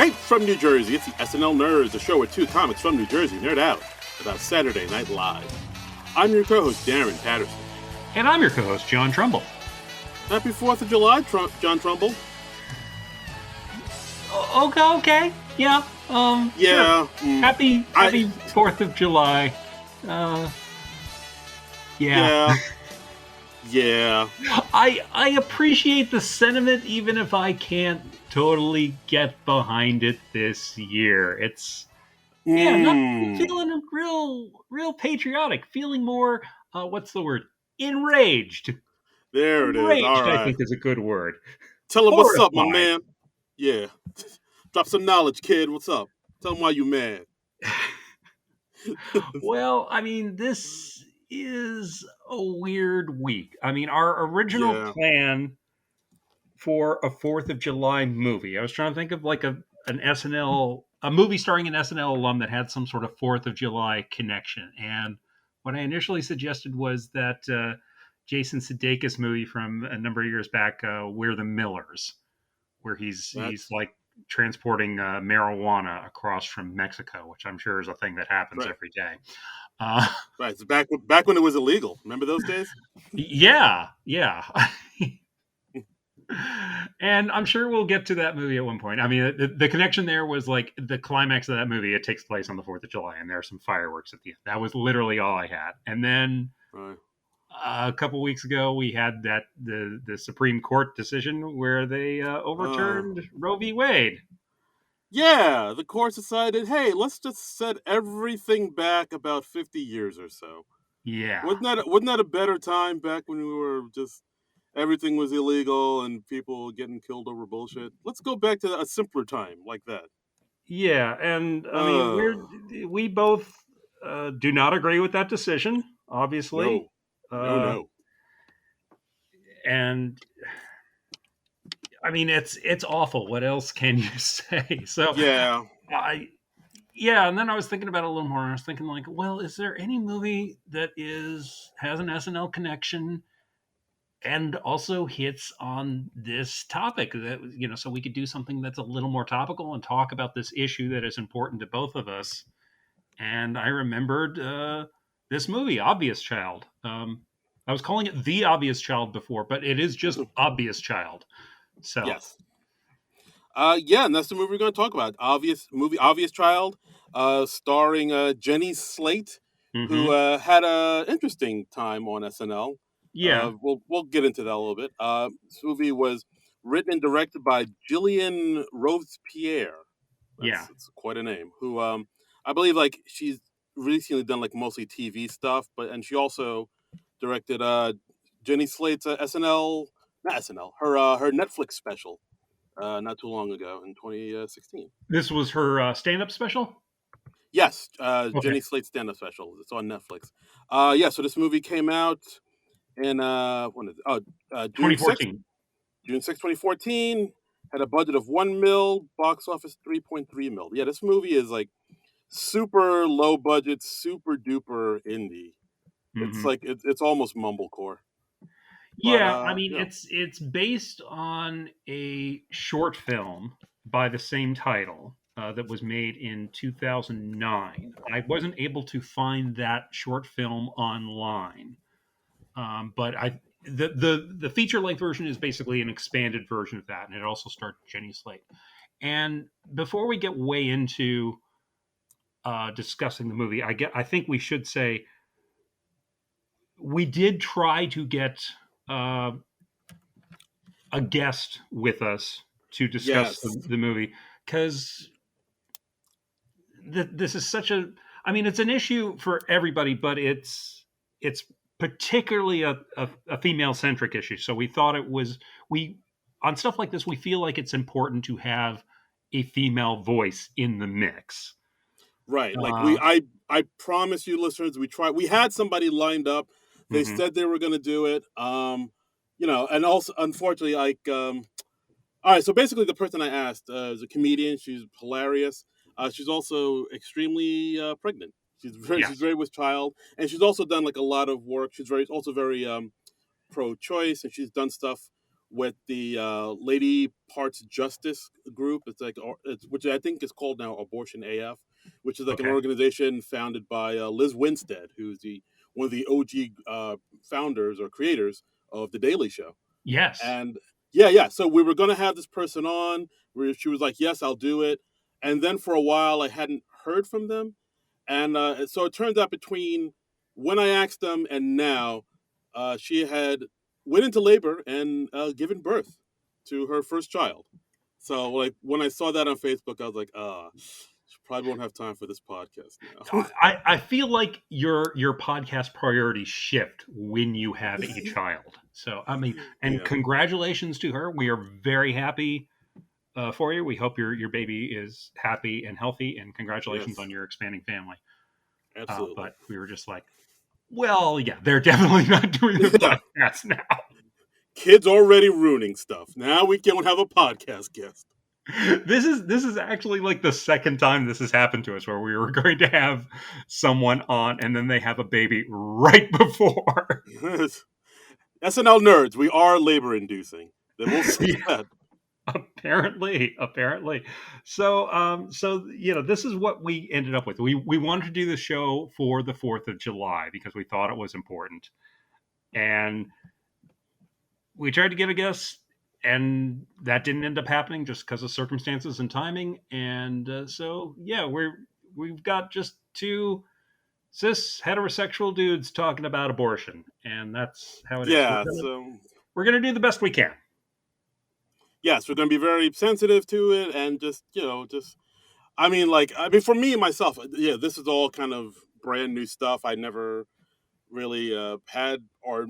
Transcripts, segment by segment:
Straight from New Jersey, it's the SNL Nerds, the show where two comics from New Jersey nerd out about Saturday Night Live. I'm your co-host, Darren Patterson. And I'm your co-host, John Trumbull. Happy 4th of July, John Trumbull. Okay. Yeah. Yeah. Sure. Happy 4th of July. Yeah. Yeah. I appreciate the sentiment, even if I can't totally get behind it this year. It's not feeling real patriotic, feeling more what's the word? Enraged. There it is. Enraged, All right. I think is a good word. Tell him what's up, my Horrified. man. Yeah. Drop some knowledge, kid. What's up? Tell him why you mad. Well, I mean, this is a weird week. I mean, our original plan for a 4th of July movie, I was trying to think of like an SNL, a movie starring an SNL alum that had some sort of 4th of July connection. And what I initially suggested was that Jason Sudeikis movie from a number of years back, We're the Millers, where he's like transporting marijuana across from Mexico, which I'm sure is a thing that happens every day. Right. It's back when it was illegal. Remember those days? Yeah. And I'm sure we'll get to that movie at one point. I mean, the connection there was like the climax of that movie. It takes place on the 4th of July, and there are some fireworks at the end. That was literally all I had. And then a couple weeks ago, we had the Supreme Court decision where they overturned Roe v. Wade. Yeah, the court decided, hey, let's just set everything back about 50 years or so. Yeah. Wasn't that a better time back when we were just everything was illegal and people getting killed over bullshit? Let's go back to a simpler time like that. Yeah, and I mean, we both do not agree with that decision, obviously. No. And I mean, it's awful. What else can you say? So yeah. And then I was thinking about it a little more. And I was thinking, like, well, is there any movie that has an SNL connection and also hits on this topic that, so we could do something that's a little more topical and talk about this issue that is important to both of us. And I remembered this movie, Obvious Child. I was calling it The Obvious Child before, but it is just Obvious Child. So yes. And that's the movie we're going to talk about. Obvious Child, starring Jenny Slate, who had an interesting time on SNL. Yeah. We'll get into that a little bit. This movie was written and directed by Gillian Robespierre. It's quite a name. Who I believe like she's recently done like mostly TV stuff, and she also directed Jenny Slate's her Netflix special not too long ago in 2016. This was her stand-up special? Yes, Jenny Slate's stand-up special. It's on Netflix. So this movie came out in when is it? June 2014. June 6, 2014. Had a budget of $1 million, box office $3.3 million. Yeah, this movie is like super low budget, super duper indie. It's like it's almost mumblecore. Yeah, I mean it's based on a short film by the same title that was made in 2009. I wasn't able to find that short film online, but the feature length version is basically an expanded version of that, and it also starred Jenny Slate. And before we get way into discussing the movie, I think we should say we did try to get a guest with us to discuss the movie, because this is such it's an issue for everybody, but it's particularly a female-centric issue. So we thought on stuff like this, we feel like it's important to have a female voice in the mix. Right. Like I promise you listeners, we had somebody lined up. They said they were going to do it. And also unfortunately, all right. So basically the person I asked is a comedian. She's hilarious. She's also extremely pregnant. She's very with child, and she's also done like a lot of work. She's also very pro-choice, and she's done stuff with the Lady Parts Justice group. It's like which I think is called now Abortion AF, which is like an Okay. organization founded by Liz Winstead, who's the one of the OG founders or creators of the Daily Show. Yes. And yeah. So we were gonna have this person on. Where she was like, "Yes, I'll do it." And then for a while, I hadn't heard from them, and so it turns out between when I asked them and now, she had went into labor and given birth to her first child. So like when I saw that on Facebook, I was like, she probably won't have time for this podcast now. I feel like your podcast priorities shift when you have a child. So I mean, and Yeah. congratulations to her. We are very happy for you. We hope your baby is happy and healthy, and congratulations Yes. on your expanding family. Absolutely. But we were just like, well, yeah, they're definitely not doing the Yeah. podcast now. Kids already ruining stuff. Now we don't have a podcast guest. This is actually like the second time this has happened to us, where we were going to have someone on and then they have a baby right before. SNL nerds, we are labor inducing. Then we'll see that. Apparently. So you know, this is what we ended up with. We wanted to do the show for the 4th of July because we thought it was important, and we tried to get a guest, and that didn't end up happening just because of circumstances and timing. And so yeah, we've got just two cis heterosexual dudes talking about abortion, and that's how it is. Yeah, We're gonna do the best we can. yes, we're going to be very sensitive to it, and just I mean, for me myself, yeah, this is all kind of brand new stuff. I never really had, or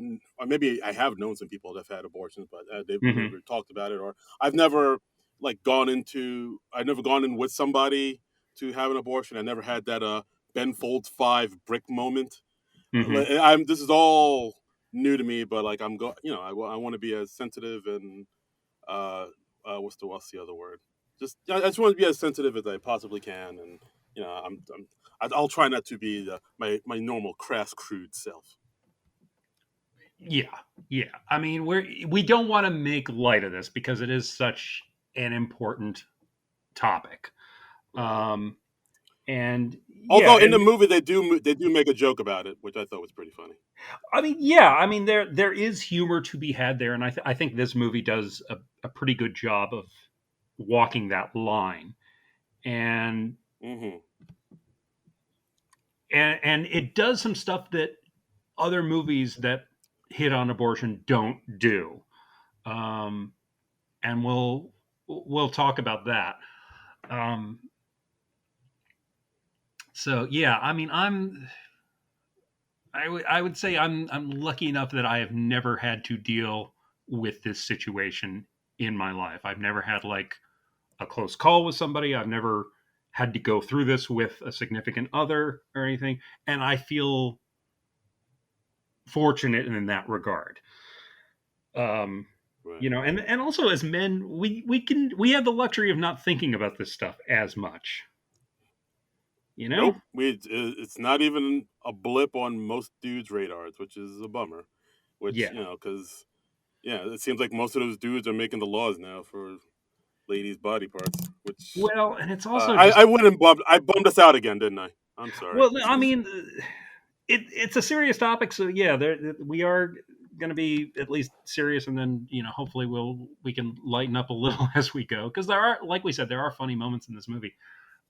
maybe I have known some people that have had abortions, but they've Mm-hmm. never talked about it, or I've never I've never gone in with somebody to have an abortion. I never had that Ben Folds 5 brick moment. Mm-hmm. This is all new to me, but like I want to be as sensitive and uh, what's the other word? I just want to be as sensitive as I possibly can, and you know, I'll try not to be my normal crass, crude self. Yeah. I mean, we don't want to make light of this because it is such an important topic. Right. And Although yeah, in and the movie they do make a joke about it, which I thought was pretty funny. I mean there is humor to be had there, and I think this movie does a pretty good job of walking that line, and Mm-hmm. and it does some stuff that other movies that hit on abortion don't do, um, and we'll talk about that. Um, so yeah, I mean I would say I'm lucky enough that I have never had to deal with this situation in my life. I've never had like a close call with somebody. I've never had to go through this with a significant other or anything, and I feel fortunate in that regard. Um, Right. you know, and also as men, we have the luxury of not thinking about this stuff as much. You know? Nope. It's not even a blip on most dudes' radars, which is a bummer. Which Yeah. because yeah, it seems like most of those dudes are making the laws now for ladies' body parts. Which Well, and it's also just I went and bummed us out again, didn't I? I'm sorry. well, I mean, it's a serious topic, so yeah, we are going to be at least serious, and then you know, hopefully, we can lighten up a little as we go because there are, like we said, there are funny moments in this movie.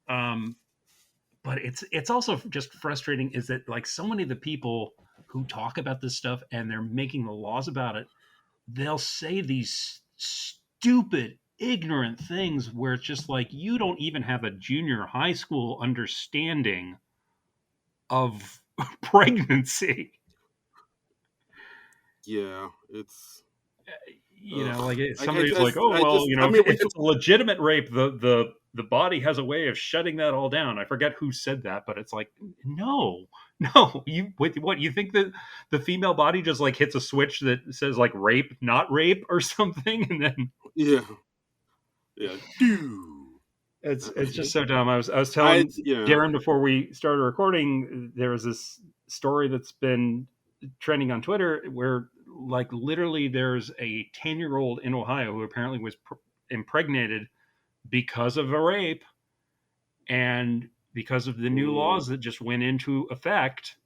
Um, but it's also just frustrating is that like so many of the people who talk about this stuff and they're making the laws about it, they'll say these stupid ignorant things where it's just like you don't even have a junior high school understanding of pregnancy. Yeah, it's You know, ugh. like somebody's like, oh well, you I know, mean, if it's a legitimate rape, the body has a way of shutting that all down. I forget who said that, but it's like, no, what you think that the female body just like hits a switch that says like rape, not rape, or something, and then yeah, yeah, do. it's just so dumb. I was telling Yeah, Darren before we started recording, there was this story that's been trending on Twitter where like literally there's a 10-year-old in Ohio who apparently was impregnated because of a rape, and because of the new Mm, laws that just went into effect,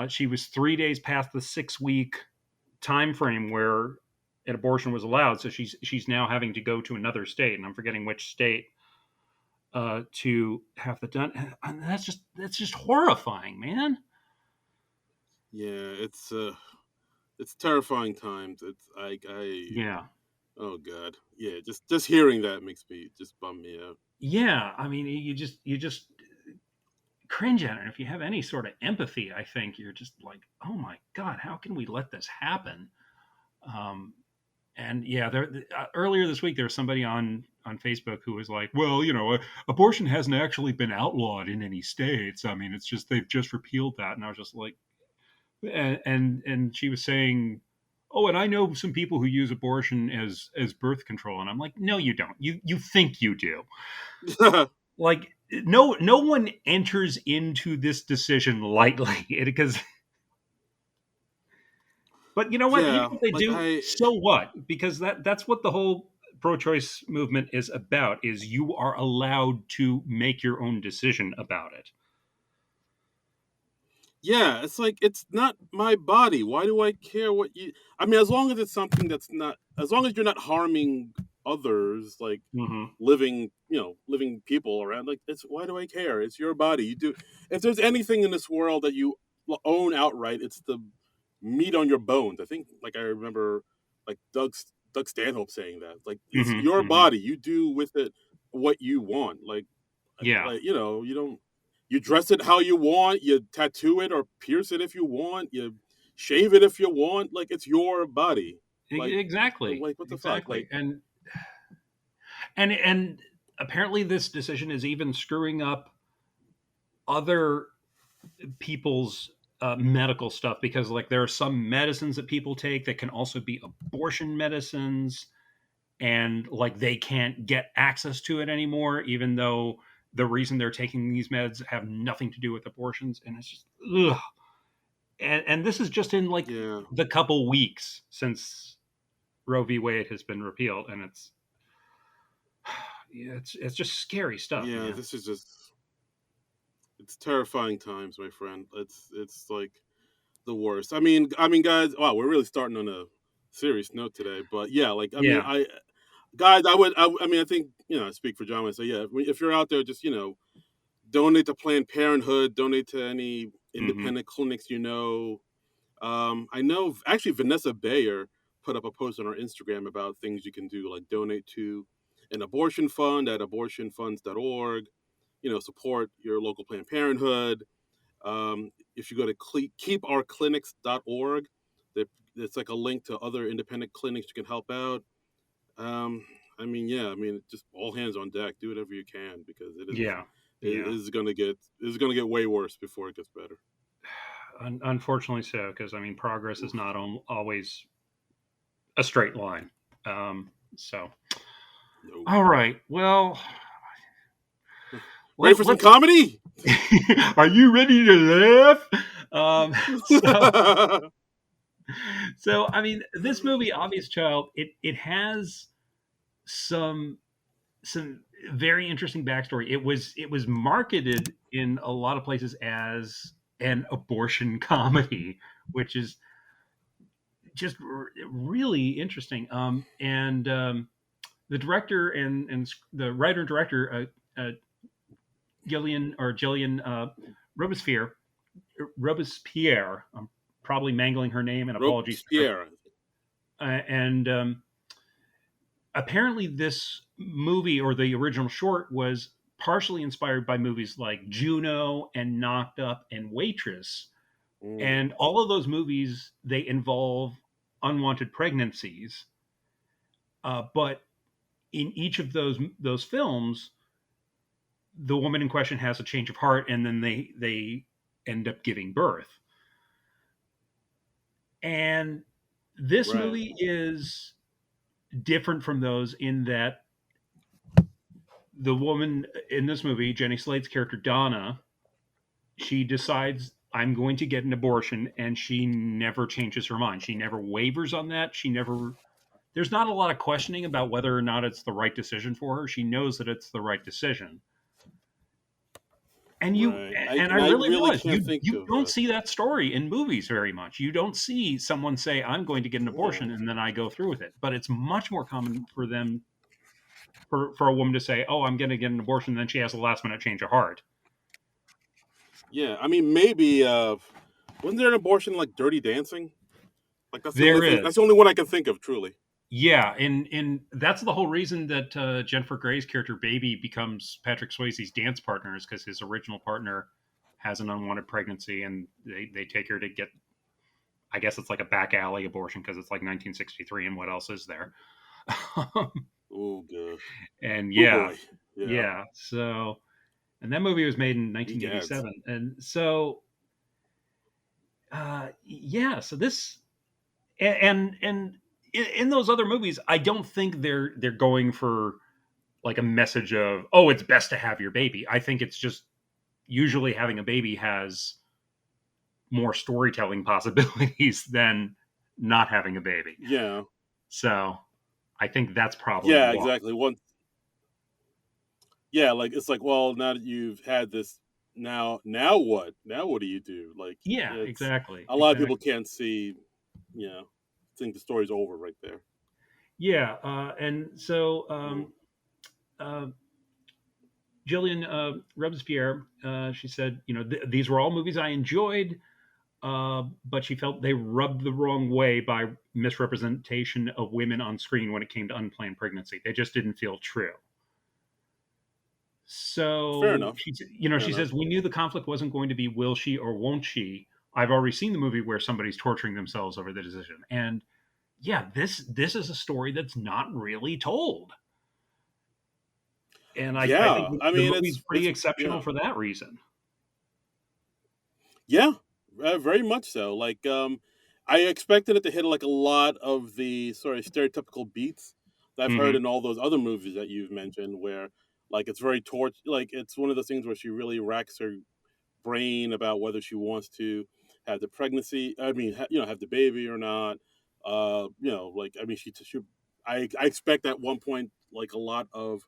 she was 3 days past the 6 week time frame where an abortion was allowed. So she's now having to go to another state, and I'm forgetting which state, to have that done. And that's just horrifying, man. yeah, it's terrifying times. It's I Yeah, oh god, yeah. Just hearing that makes me just bum me out. yeah. I mean, you just cringe at it. And if you have any sort of empathy, I think you're just like, oh my god, how can we let this happen? Um, and yeah, earlier this week there was somebody on Facebook who was like, well, abortion hasn't actually been outlawed in any states. I mean, it's just they've just repealed that. And I was just like, and she was saying, oh, and I know some people who use abortion as birth control. And I'm like, no, you don't. You think you do. Like, no one enters into this decision lightly because, but you know what? Even Yeah, if they like do, so what? Because that's what the whole pro-choice movement is about, is you are allowed to make your own decision about it. yeah, it's like it's not my body. Why do I care what you? I mean, as long as it's something that's not, as long as you're not harming others, like Hmm. living people around. Like, it's why do I care? It's your body. You do. If there's anything in this world that you own outright, it's the meat on your bones. I think, like I remember, like Doug Stanhope saying that. Like, it's Hmm. your Hmm. body. You do with it what you want. Yeah, you don't, you dress it how you want, you tattoo it or pierce it if you want, you shave it if you want. Like, it's your body. Like, exactly, what the fuck? exactly. And apparently this decision is even screwing up other people's medical stuff, because like there are some medicines that people take that can also be abortion medicines, and like they can't get access to it anymore, even though the reason they're taking these meds have nothing to do with abortions. And it's just ugh. And this is just in like Yeah, the couple weeks since Roe v. Wade has been repealed, and it's just scary stuff, yeah. man. This is just, it's terrifying times, my friend. It's like the worst. Guys. Wow, we're really starting on a serious note today. But yeah, like, Yeah. guys, I think, I speak for John when I say, yeah, if you're out there, just, donate to Planned Parenthood, donate to any Hmm. independent clinics. I know actually Vanessa Bayer put up a post on our Instagram about things you can do, like donate to an abortion fund at abortionfunds.org. Support your local Planned Parenthood. If you go to keepourclinics.org, it's like a link to other independent clinics you can help out. Um, yeah, just all hands on deck. Do whatever you can, because Yeah. it Yeah. is gonna get way worse before it gets better. Unfortunately so, because I mean progress is not always a straight line. So Nope. all right, well, Ready for some let's comedy? are you ready to laugh? um, so so I mean, this movie Obvious Child, it has some some very interesting backstory. It was marketed in a lot of places as an abortion comedy, which is just really interesting. And the director and the writer and director, Gillian Robespierre. I'm probably mangling her name, and apologies to her. Robespierre. And apparently, this movie, or the original short, was partially inspired by movies like Juno and Knocked Up and Waitress. Mm, And all of those movies, they involve unwanted pregnancies. But in each of those films, the woman in question has a change of heart, and then they end up giving birth. And this right. movie is different from those in that the woman in this movie, Jenny Slate's character Donna, she decides I'm going to get an abortion, and she never changes her mind. She never wavers on that. She never. There's not a lot of questioning about whether or not it's the right decision for her. She knows that it's the right decision. And Right. I I really really realize can't think you of don't see that story in movies very much. You don't see someone say, "I'm going to get an yeah. abortion," and then I go through with it. But it's much more common for them for a woman to say, "Oh, I'm going to get an abortion," and then she has a last minute change of heart. Yeah. I mean, maybe wasn't there an abortion like Dirty Dancing? Like that's the only There thing. That's is. the only one I can think of. Truly. Yeah, and that's the whole reason that Jennifer Grey's character Baby becomes Patrick Swayze's dance partner is because his original partner has an unwanted pregnancy, and they take her to get. I guess it's like a back alley abortion because it's like 1963, and what else is there? Oh gosh. And Oh yeah, boy. Yeah. yeah. So, and that movie was made in Egads. 1987, and so yeah. So this and in those other movies, I don't think they're going for like a message of, oh, it's best to have your baby. I think it's just usually having a baby has more storytelling possibilities than not having a baby. Yeah. So I think that's probably Yeah. why. Exactly. One. Yeah. Like it's like, well, now that you've had this, now what? Now what do you do? Like Yeah, it's exactly. a lot of people Exactly. can't see. You know, think the story's over right there. Yeah. And so Mm. uh, Jillian Robespierre, she said, these were all movies I enjoyed, but she felt they rubbed the wrong way by misrepresentation of women on screen when it came to unplanned pregnancy. They just didn't feel true. Fair So enough. she Fair enough. says we knew the conflict wasn't going to be will she or won't she. I've already seen the movie where somebody's torturing themselves over the decision, and yeah, this is a story that's not really told, and I think Yeah. I the mean, movie's pretty it's exceptional yeah. for that reason. Yeah, very much so. Like, I expected it to hit like a lot of the sort of stereotypical beats that I've heard Hmm. in all those other movies that you've mentioned, where like it's very like it's one of those things where she really racks her brain about whether she wants to have the pregnancy. I mean, have the baby or not. Like I mean, she I expect at one point like a lot of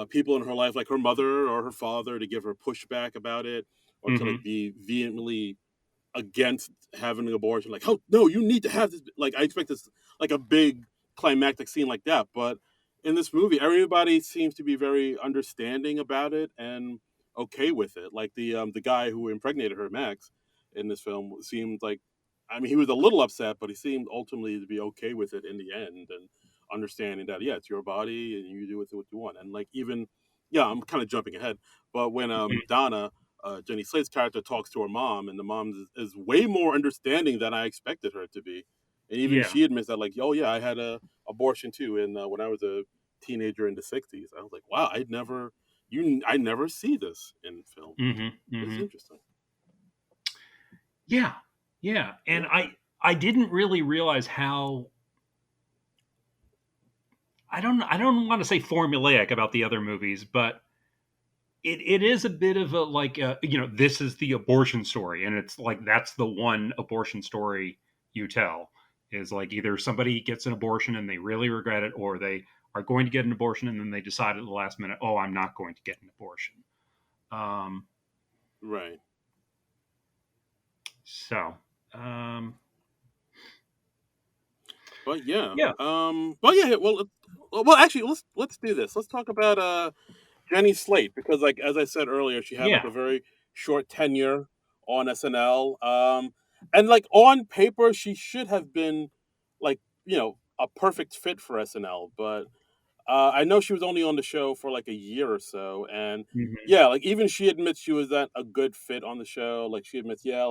people in her life, like her mother or her father, to give her pushback about it or to like Hmm. be vehemently against having an abortion. Like, oh no, you need to have this. Like, I expect this like a big climactic scene like that. But in this movie, everybody seems to be very understanding about it and okay with it. Like the guy who impregnated her, Max, in this film seemed like. I mean, he was a little upset, but he seemed ultimately to be okay with it in the end and understanding that yeah, it's your body and you do with it what you want. And like even yeah, I'm kind of jumping ahead, but when Donna Jenny Slate's character talks to her mom, and the mom is way more understanding than I expected her to be. And even Yeah. she admits that, like, oh yeah, I had a abortion too, and when I was a teenager in the '60s, I was like, wow, I never see this in film. Hmm. This is Hmm. interesting. Yeah. Yeah. And Yeah, I didn't really realize how I don't want to say formulaic about the other movies, but it is a bit of a like this is the abortion story, and it's like that's the one abortion story you tell is like either somebody gets an abortion and they really regret it, or they are going to get an abortion and then they decide at the last minute, oh, I'm not going to get an abortion. Um, right. so But yeah, yeah, but yeah, well, actually, let's do this. Let's talk about Jenny Slate because, like as I said earlier, she had like yeah, a very short tenure on SNL, and like on paper, she should have been like a perfect fit for SNL. But I know she was only on the show for like a year or so, and hmm, yeah, like even she admits she was not a good fit on the show. Like she admits, yeah,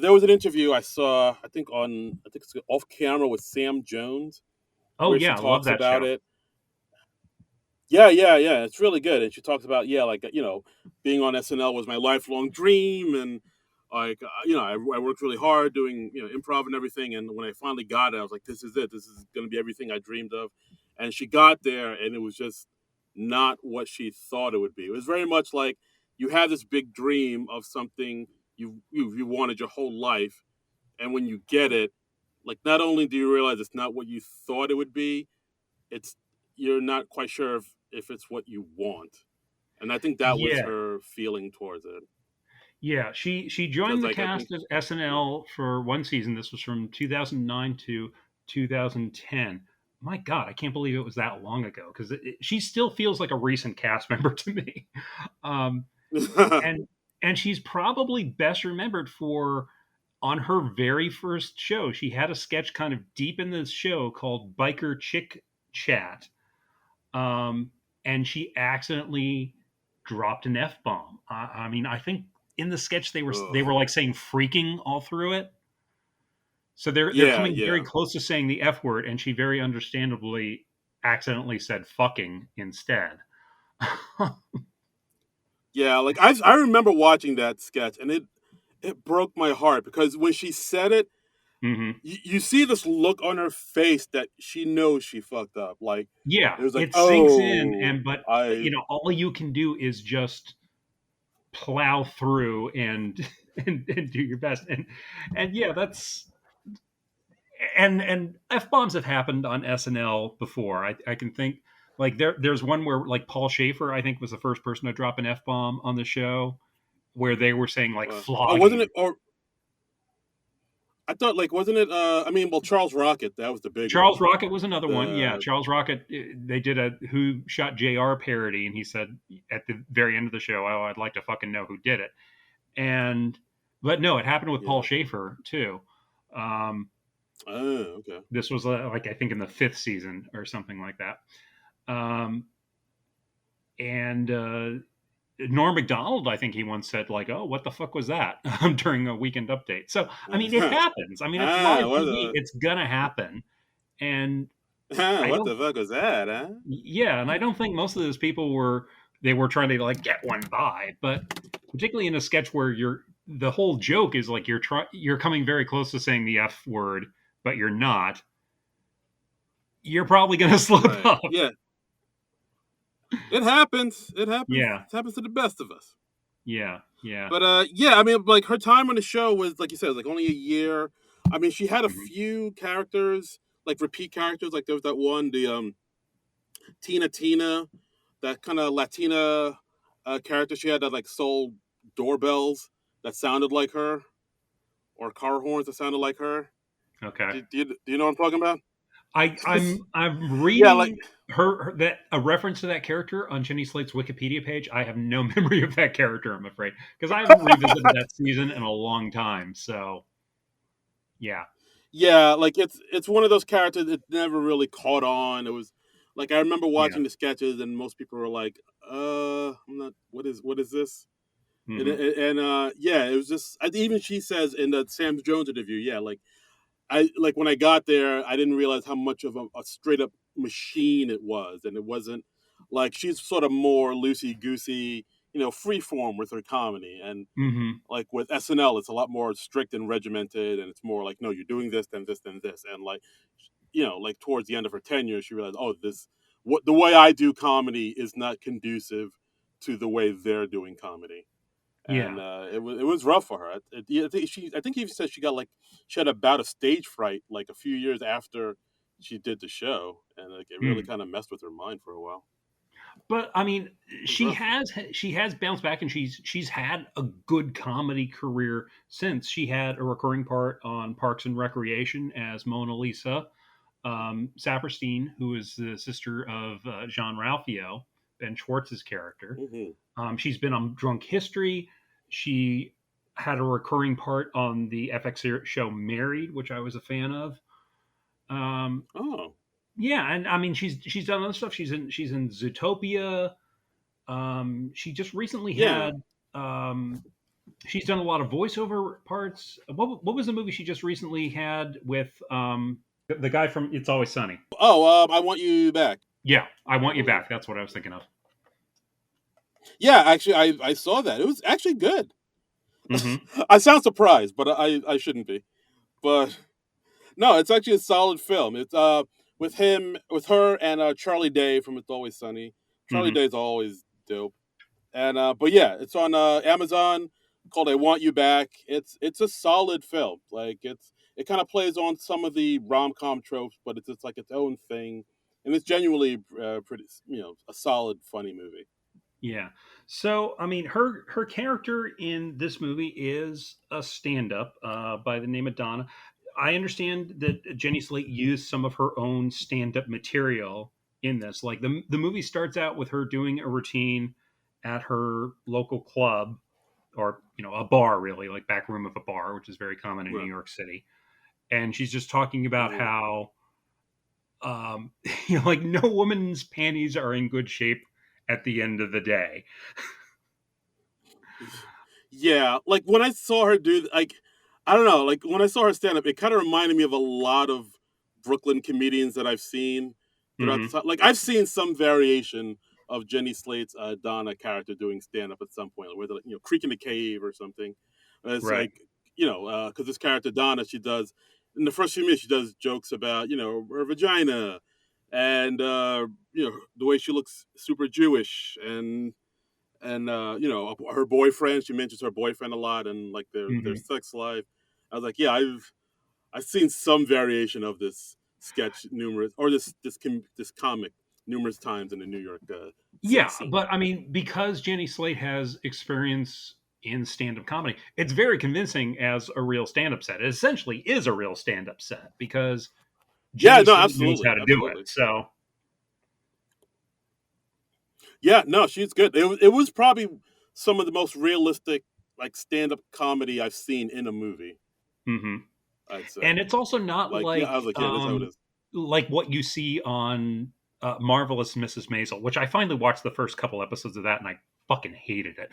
there was an interview I saw, I think it's off camera with Sam Jones, oh where she yeah, I love talks that about show. it. Yeah, yeah, yeah. It's really good. And she talks about yeah, like being on SNL was my lifelong dream, and like I worked really hard doing improv and everything. And when I finally got it, I was like, this is it. This is going to be everything I dreamed of. And she got there, and it was just not what she thought it would be. It was very much like you had this big dream of something you wanted your whole life, and when you get it, like not only do you realize it's not what you thought it would be, it's you're not quite sure if it's what you want. And I think that was Yeah, her feeling towards it. yeah. She joined Because the like I think cast of yeah. SNL for one season. This was from 2009 to 2010. My God, I can't believe it was that long ago because she still feels like a recent cast member to me. Um, and she's probably best remembered for on her very first show. She had a sketch kind of deep in the show called Biker Chick Chat, um, and she accidentally dropped an F bomb. I mean, I think in the sketch they Ugh. were like saying freaking all through it. So they're Yeah, coming very yeah. close to saying the F word, and she very understandably accidentally said fucking instead. Yeah, like I remember watching that sketch and it broke my heart because when she said it, hmm you see this look on her face that she knows she fucked up. Like Yeah, it was like, it sinks in, "Oh, and but I all you can do is just plow through and and do your best. And yeah, that's and f bombs have happened on SNL before. I can think like there's one where like Paul Schaefer I think was the first person to drop an f bomb on the show where they were saying like oh, wasn't flogging. it or I thought like wasn't it I mean, well Charles Rocket, that was the big Charles one. Rocket was another one. Yeah, The Charles Rocket. They did a Who Shot JR parody, and he said at the very end of the show, "Oh, I'd like to fucking know who did it." And but no, it happened with Paul yeah. Schaefer too. Um, Oh, okay. this was like I think in the fifth season or something like that. Um, and Norm Macdonald, I think he once said like, "Oh, what the fuck was that?" during a Weekend Update. So I mean, it happens. I mean, it's live What TV. the It's gonna happen, and I what don't. the fuck was that, huh? Yeah, and I don't think most of those people were they were trying to like get one by, but particularly in a sketch where you're the whole joke is like you're coming very close to saying the F word, but you're not. You're probably going to slip Right. up. Yeah. It happens. It happens. Yeah, It happens to the best of us. yeah, yeah. But yeah, I mean, like her time on the show was like you said, was like only a year. I mean, she had a Mhm. few characters, like repeat characters. Like there was that one, the Tina, that kind of Latina character. She had that like sold doorbells that sounded like her, or car horns that sounded like her. Okay. Do you know what I'm talking about? I'm Yeah, like reading her that a reference to that character on Jenny Slate's Wikipedia page. I have no memory of that character, I'm afraid, because I haven't revisited that season in a long time. So yeah. yeah, like it's one of those characters that never really caught on. It was like I remember Yeah. watching the sketches and most people were like, I'm not. What is this?" hmm And yeah, it was just. Even she says in the Sam Jones interview, yeah, I like when I got there, I didn't realize how much of a straight up machine it was, and it wasn't like she's sort of more loosey goosey, free form with her comedy, and hmm like with SNL, it's a lot more strict and regimented, and it's more like, no, you're doing this, then this, then this, and like, like towards the end of her tenure, she realized, oh, what the way I do comedy is not conducive to the way they're doing comedy, and Yeah. it was rough for her. I think even said she had about a stage fright like a few years after she did the show, and like it really Mm. kind of messed with her mind for a while. But I mean, It was rough. she has bounced back, and she's had a good comedy career since. She had a recurring part on Parks and Recreation as Mona Lisa Saperstein, who is the sister of Jean Ralphio, Ben Schwartz's character. Hmm. She's been on Drunk History. She had a recurring part on the FX show Married, which I was a fan of. Um, Oh, yeah, and I mean she's done other stuff. She's in Zootopia. She just recently yeah. had um, she's done a lot of voiceover parts. What was the movie she just recently had with the guy from It's Always Sunny? Oh, I want you back, Yeah, I I Want You believe. Back. That's what I was thinking of. Yeah, actually, I saw that. It was actually good. hmm I sound surprised, but I shouldn't be. But no, it's actually a solid film. It's with her and Charlie Day from It's Always Sunny. Charlie hmm Day's always dope. And but yeah, it's on Amazon. called "I Want You Back." It's a solid film. Like it kind of plays on some of the rom com tropes, but it's like its own thing, and it's genuinely pretty, a solid, funny movie. Yeah. So, I mean, her character in this movie is a stand-up by the name of Donna. I understand that Jenny Slate used some of her own stand-up material in this. Like the movie starts out with her doing a routine at her local club, or a bar, really, like back room of a bar, which is very common in New Right. York City. And she's just talking about Mhm. how um, like no woman's panties are in good shape at the end of the day. Yeah, like when I saw her do, like, I don't know, like when I saw her stand up, it kind of reminded me of a lot of Brooklyn comedians that I've seen throughout the Hmm. time. Like I've seen some variation of Jenny Slate's Donna character doing stand up at some point, whether Creek in the Cave or something. It's Right. like because this character Donna, she does in the first few minutes she does jokes about her vagina and the way she looks super Jewish and her boyfriend. She mentions her boyfriend a lot and like their Hmm. sex life. I was like, yeah, I've seen some variation of this sketch numerous or this comic numerous times in the New York Yeah, scene. but I mean, because Jenny Slate has experience in stand-up comedy, it's very convincing as a real stand-up set. It essentially is a real stand-up set because Yeah, Jenny no, Slate knows absolutely, how to do it. absolutely. So, Yeah, no, she's good. It was probably some of the most realistic like stand up comedy I've seen in a movie. hmm. I'd say. And it's also not Like, yeah, I was like, yeah, that's how it is. like what you see on Marvelous Mrs. Maisel, which I finally watched the first couple episodes of that, and I fucking hated it.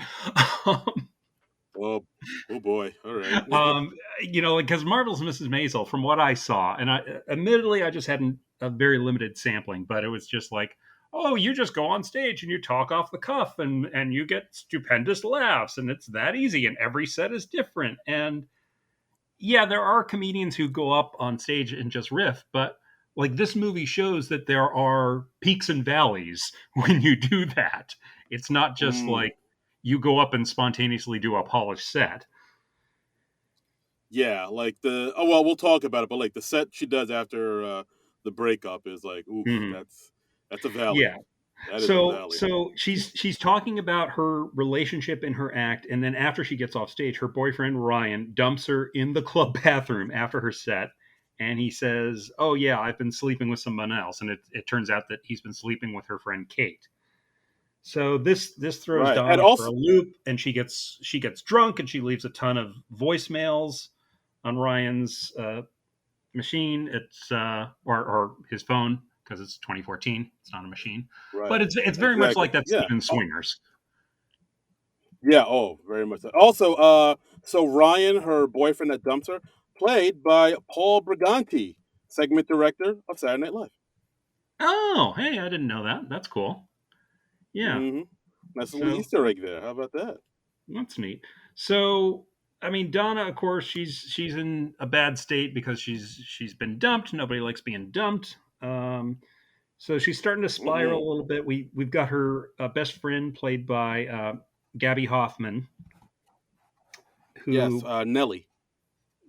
Oh, oh boy. All right. um, because Marvelous Mrs. Maisel, from what I saw, and admittedly I just had a very limited sampling, but it was just like, oh, you just go on stage and you talk off the cuff, and you get stupendous laughs, and it's that easy, and every set is different, and yeah, there are comedians who go up on stage and just riff, but like this movie shows that there are peaks and valleys when you do that. It's not just Mm. like you go up and spontaneously do a polished set. Yeah, like well, we'll talk about it, but like the set she does after the breakup is like, oof, Mhm. that's a valley. Yeah. That is a So valley. she's talking about her relationship in her act, and then after she gets off stage, her boyfriend Ryan dumps her in the club bathroom after her set, and he says, "Oh yeah, I've been sleeping with someone else," and it turns out that he's been sleeping with her friend Kate. So this throws Right. And Donna for also a loop, and she gets drunk, and she leaves a ton of voicemails on Ryan's machine. It's or his phone because it's 2014. It's not a machine, but right. it's very much Exactly. like that Yeah. scene in Oh, Swingers. yeah, oh, very much so. Also, so Ryan, her boyfriend that dumped her, played by Paul Briganti, segment director of Saturday Night Live. Oh, hey, I didn't know that. That's cool. Yeah. Mm-hmm. Nice little So Easter egg there. How about that? that's neat. So I mean, Donna, of course, she's in a bad state because she's been dumped. Nobody likes being dumped. So she's starting to Mm-mm. spiral a little bit. We've got her best friend played by Gabby Hoffman, Yes, who Nelly.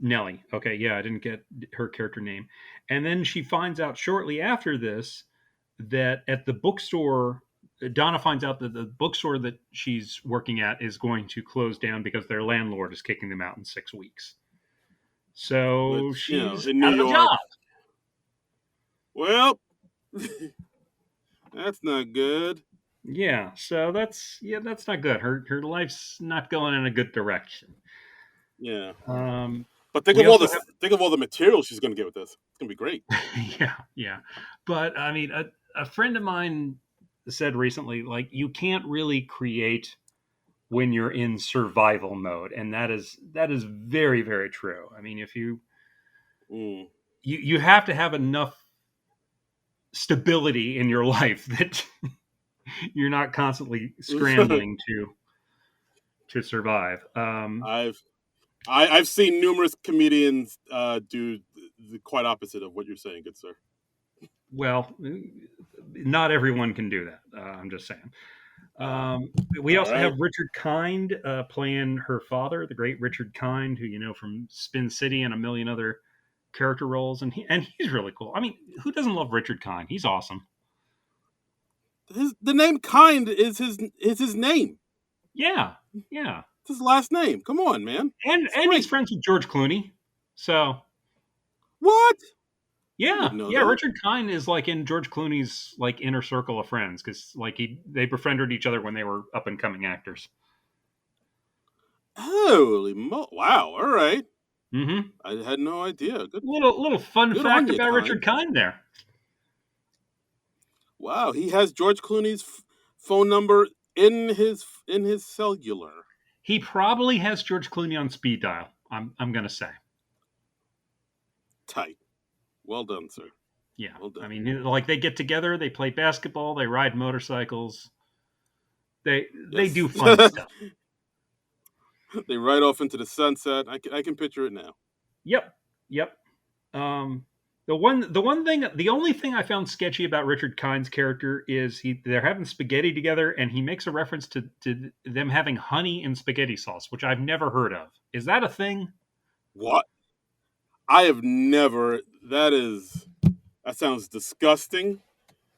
Nellie. Okay, yeah, I didn't get her character name. And then she finds out shortly after this that at the bookstore, Donna finds out that the bookstore that she's working at is going to close down because their landlord is kicking them out in 6 weeks. So Which, she's in New out of a York, job. well, that's not good. Yeah, so that's not good. Her life's not going in a good direction. Yeah. Um, But we also have think of all the material she's gonna get with this. It's gonna be great. yeah, yeah. But I mean, a friend of mine said recently, like, you can't really create when you're in survival mode, and that is very, very true. I mean, if Mm. you have to have enough stability in your life that you're not constantly scrambling to survive. I've I've seen numerous comedians do the quite opposite of what you're saying, good Well, not everyone can do that. I'm just saying. Um, we All also have right. Richard Kind playing her father, the great Richard Kind, who you know from Spin City and a million other character roles, and he's really cool. I mean, who doesn't love Richard Kind? He's awesome. The name Kind is his name. Yeah, yeah, It's his last name. Come on, man. It's and he's great. friends with George Clooney. So What? I yeah, didn't know yeah, that. Richard Kind is like in George Clooney's like inner circle of friends because like they befriended each other when they were up and coming actors. Wow. All right. Mm-hmm. I had no idea. Good. Little fun Good on fact you, about Kind. Richard Kind there. Wow. He has George Clooney's phone number in his cellular. He probably has George Clooney on speed dial. I'm gonna say. Tight. Well done, sir. Yeah, Well I done. mean, like they get together, they play basketball, they ride motorcycles, they Yes. do fun stuff. They ride off into the sunset. I can picture it now. Yep, yep. Um, the only thing I found sketchy about Richard Kind's character is they're having spaghetti together, and he makes a reference to them having honey in spaghetti sauce, which I've never heard of. Is that a thing? What? I have never. That sounds disgusting.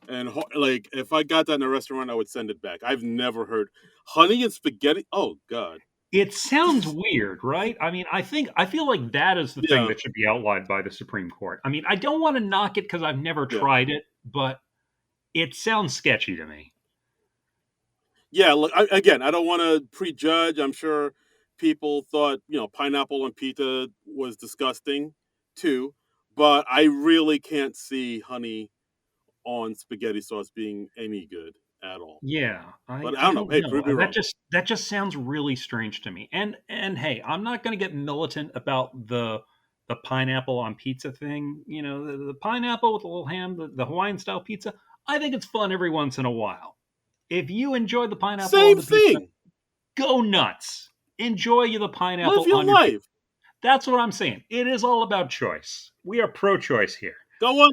And like, if I got that in a restaurant, I would send it back. I've never heard honey and spaghetti. Oh God. It sounds weird, right? I mean, I feel like that is the thing Yeah. that should be outlawed by the Supreme Court. I mean, I don't want to knock it because I've never Yeah. tried it, but it sounds sketchy to me. Yeah. Look, again, I don't want to prejudge. I'm sure people thought pineapple on pizza was disgusting too, but I really can't see honey on spaghetti sauce being any good at all. Yeah, But I I don't know. don't Hey, know. prove me wrong. That just sounds really strange to me. And hey, I'm not going to get militant about the pineapple on pizza thing. You know, the pineapple with a little ham, the Hawaiian style pizza. I think it's fun every once in a while. If you enjoy the pineapple on Same the pizza, thing. go nuts. Enjoy the Live pineapple your on your pizza. life. That's what I'm saying. It is all about choice. We are pro-choice here. Go on.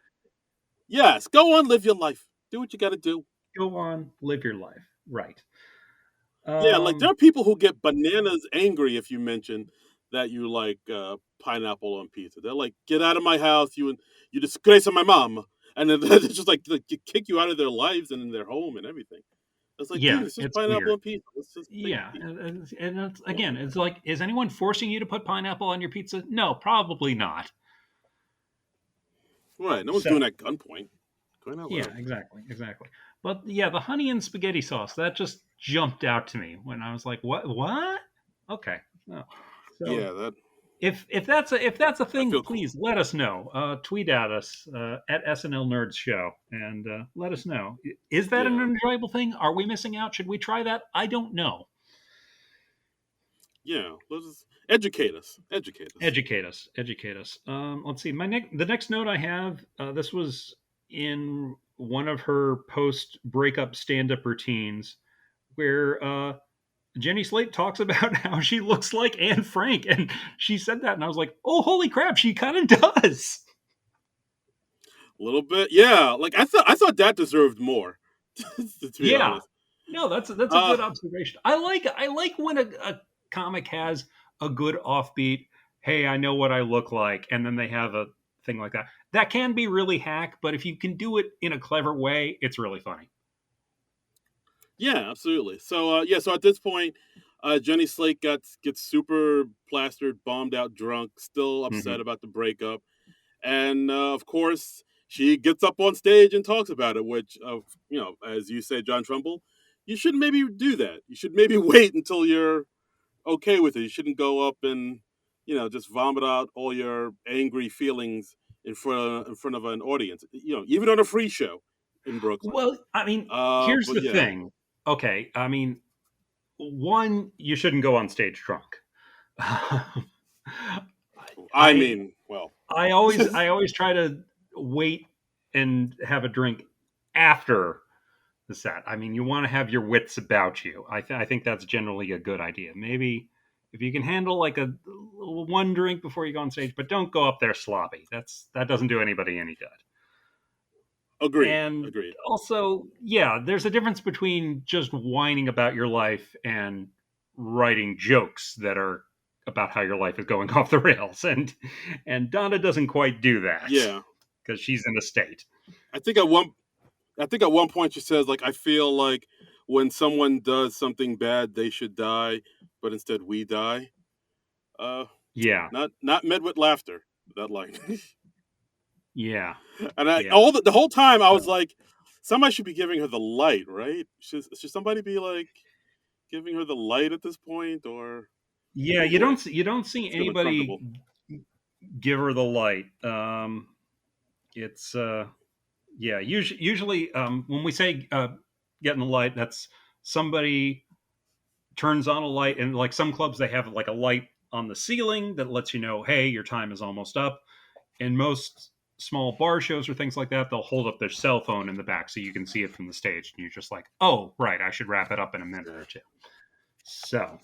Yes. Go on. Live your life. Do what you got to do. Go on, live your life. Right. Yeah, like there Um, are people who get bananas angry if you mention that you like pineapple on pizza. They're like, "Get out of my house! You disgrace my mom!" And then it's just like kick you out of their lives and in their home and everything. It's like, dude, yeah, it's just it's pineapple weird. on pizza. Let's just take Yeah, pizza. and it's, Come on, again, man. it's like, is anyone forcing you to put pineapple on your pizza? No, probably not. Right? No one's So, doing that gunpoint. Going out yeah, loud. exactly, exactly. But yeah, the honey and spaghetti sauce that just jumped out to me when I was like, what, what? Okay, no. So Yeah, that if that's a I thing, feel cool. please let us know. Tweet at us at SNL Nerds Show and let us know. Is that an Yeah, enjoyable thing? Are we missing out? Should we try that? I don't know. yeah. Let's just educate us. Educate us. Educate us. Educate us. Let's see. The next note I have. This was in one of her post breakup stand up routines, where Jenny Slate talks about how she looks like Anne Frank, and she said that, and I was like, "Oh, holy crap! She kind of does." A little bit. Yeah. Like I thought that deserved more. To be Yeah. honest. No, that's a Uh good observation. I like when a comic has a good offbeat. Hey, I know what I look like, and then they have a thing like that. That can be really hack, but if you can do it in a clever way, it's really funny. Yeah, absolutely. So yeah, so at this point, Jenny Slate gets super plastered, bombed out, drunk, still upset Hmm. about the breakup, and of course she gets up on stage and talks about it. Which, as you say, John Trumbull, you shouldn't maybe do that. You should maybe wait until you're okay with it. You shouldn't go up and just vomit out all your angry feelings in front of an audience. Even on a free show in Brooklyn. Well, I mean, here's But the yeah, thing. Okay, I mean, one, you shouldn't go on stage drunk. I I mean, well. I always try to wait and have a drink after the set. I mean, you want to have your wits about you. I think that's generally a good idea. Maybe if you can handle like a one drink before you go on stage, but don't go up there sloppy. That doesn't do anybody any good. Agreed. And Agreed. also, yeah, there's a difference between just whining about your life and writing jokes that are about how your life is going off the rails. And Donna doesn't quite do that Yeah. because she's in a state. I think at one I think at one point she says like I feel like when someone does something bad they should die, but instead we die. Uh Yeah, not met with laughter, that line. yeah, And I yeah. all the whole time I was So like somebody should be giving her the light, right? Should somebody be like giving her the light at this point or yeah, oh boy, you don't see it's getting anybody uncomfortable. give her the light. It's yeah. Usually, when we say getting the light, that's somebody turns on a light, and like some clubs, they have like a light on the ceiling that lets you know, hey, your time is almost up. In most small bar shows or things like that, they'll hold up their cell phone in the back so you can see it from the stage, and you're just like, oh, right, I should wrap it up in a minute or two. So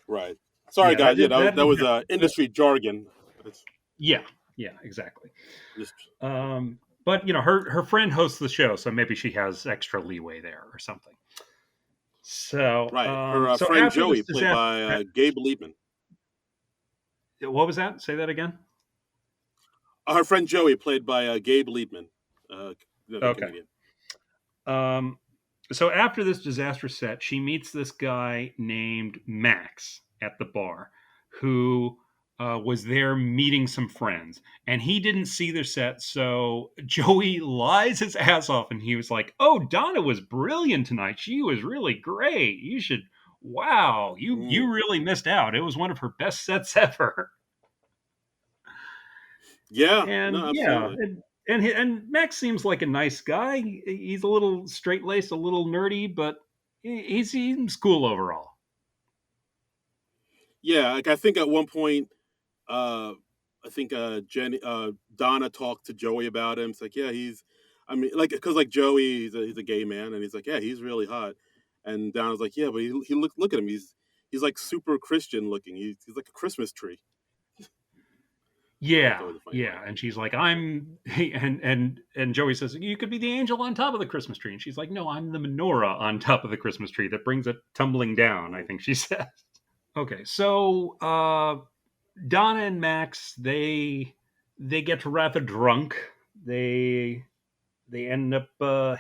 Right. Sorry yeah, guys, yeah, that was that industry jargon. It's yeah, yeah, exactly. just But her friend hosts the show, so maybe she has extra leeway there or something. So right. Her so friend after this Joey, played disaster, by Gabe Liebman. what was that? Say that again. Her friend Joey, played by Gabe Liebman, uh, the Okay. comedian. Um, so after this disaster set, she meets this guy named Max at the bar, who was there meeting some friends, and he didn't see their set. So Joey lies his ass off, and he was like, "Oh, Donna was brilliant tonight. She was really great. You should." Wow, Mm. you really missed out. It was one of her best sets ever. Yeah, And no, yeah, absolutely. and Max seems like a nice guy. He's a little straight laced, a little nerdy, but he seems cool overall. Yeah, like I think at one point, uh, I think Jenny, Donna talked to Joey about him. It's like, yeah, I mean, like, because like Joey, he's a gay man, and he's like, yeah, he's really hot. And Donna's like, yeah, but he look at him, he's like super Christian looking. He's like a Christmas tree. That's Yeah, always a funny line. yeah. And she's like, I'm and Joey says, you could be the angel on top of the Christmas tree. And she's like, no, I'm the menorah on top of the Christmas tree that brings it tumbling down, I Mm. think she says. Okay, so Donna and Max, they get rather drunk. They they end up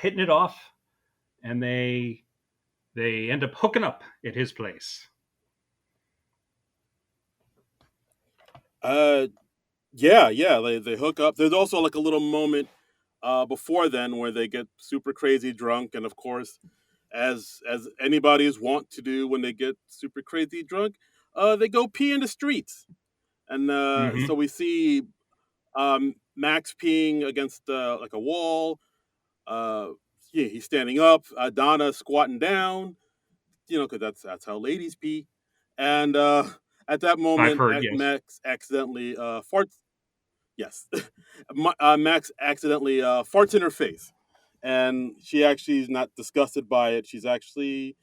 hitting it off, and they end up hooking up at his place. Uh, yeah, yeah, they hook up. There's also like a little moment before then where they get super crazy drunk, and of course, as anybody is wont to do when they get super crazy drunk, they go pee in the streets, and so Mm-hmm. we see Max peeing against like a wall. Uh, yeah, he's standing up. Donna squatting down. You know, because that's how ladies pee. And at that I've moment, heard, yes. Max accidentally farts. Yes, Max accidentally farts in her face, and she actually is not disgusted by it. She's actually,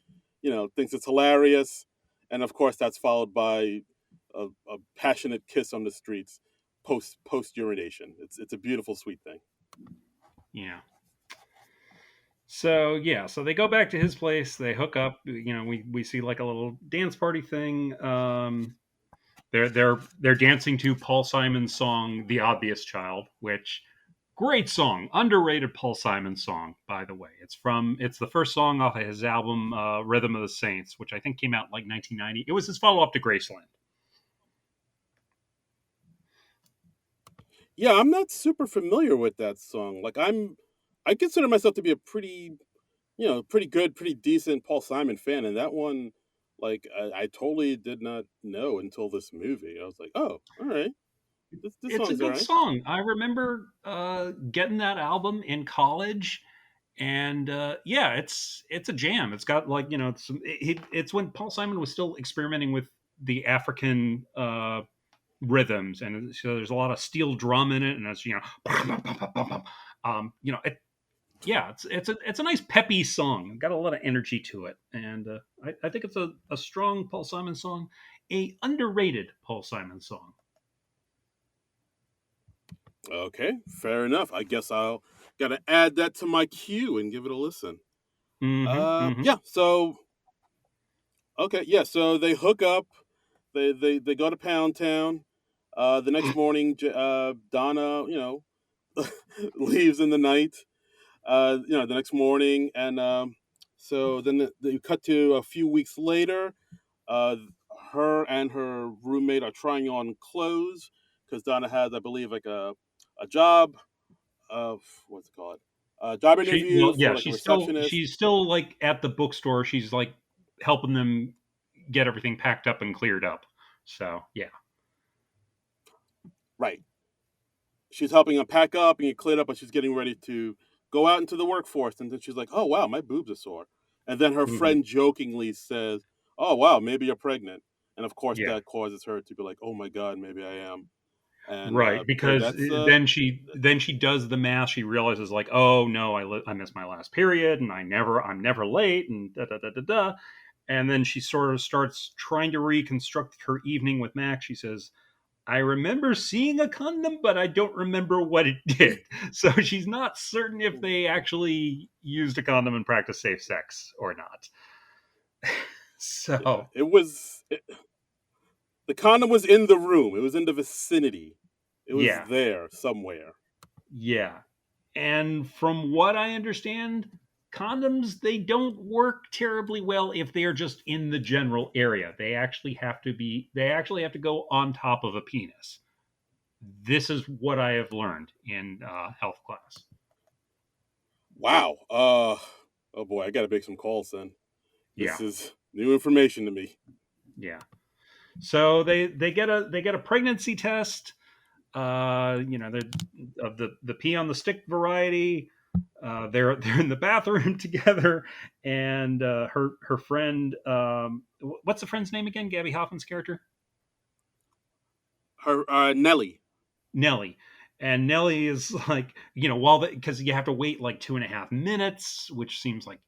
thinks it's hilarious, and of course that's followed by a passionate kiss on the streets post urination. It's a beautiful, sweet thing. Yeah. So yeah, so they go back to his place. They hook up. We see like a little dance party thing. They're dancing to Paul Simon's song "The Obvious Child," which great song, underrated Paul Simon song, by the way. It's the first song off of his album "Rhythm of the Saints," which I think came out in like 1990. It was his follow up to Graceland. Yeah, I'm not super familiar with that song. Like I consider myself to be a pretty pretty good, pretty decent Paul Simon fan, and that one, like, I totally did not know until this movie. I was like, oh, all right, this It's a song's all good right. song. I remember getting that album in college, and yeah, it's a jam. It's got like it's when Paul Simon was still experimenting with the African rhythms, and so there's a lot of steel drum in it, and it's it, yeah, it's a nice peppy song. Got a lot of energy to it, and I think it's a strong Paul Simon song, a underrated Paul Simon song. Okay, fair enough. I guess I'll Gotta add that to my queue and give it a listen. Mm-hmm. Yeah. So okay, yeah. So they hook up. They go to Pound Town. The next morning, Donna, leaves in the night. The next morning, and so then you cut to a few weeks later. Uh, Her and her roommate are trying on clothes because Donna has, I believe, like a job of what's it called? A job interview Well, for yeah, like a receptionist. she's still like at the bookstore. She's like helping them get everything packed up and cleared up. So yeah. Right. She's helping him pack up and get cleared up, but she's getting ready to go out into the workforce. And then she's like, "Oh wow, my boobs are sore." And then her Hmm. friend jokingly says, "Oh wow, maybe you're pregnant." And of course, Yeah. that causes her to be like, "Oh my god, maybe I am." And Right, because that's then she does the math. She realizes like, oh no, I missed my last period, and I'm never late, and da da da da da. And then she sort of starts trying to reconstruct her evening with Max. She says, I remember seeing a condom, but I don't remember what it did. So she's not certain if they actually used a condom and practiced safe sex or not. yeah. So The condom was in the room. It was in the vicinity. It was yeah, there somewhere. yeah. And from what I understand, condoms they don't work terribly well if they are just in the general area. They actually have to go on top of a penis. This is what I have learned in health class. Wow. Oh boy, I gotta make some calls then. This Yeah, is new information to me. yeah. So they get a pregnancy test. They're of the pee on the stick variety. They're in the bathroom together, and her friend, what's the friend's name again? Gabby Hoffman's character, Her Nelly. Nellie. And Nellie is like, while because you have to wait like 2.5 minutes, which seems like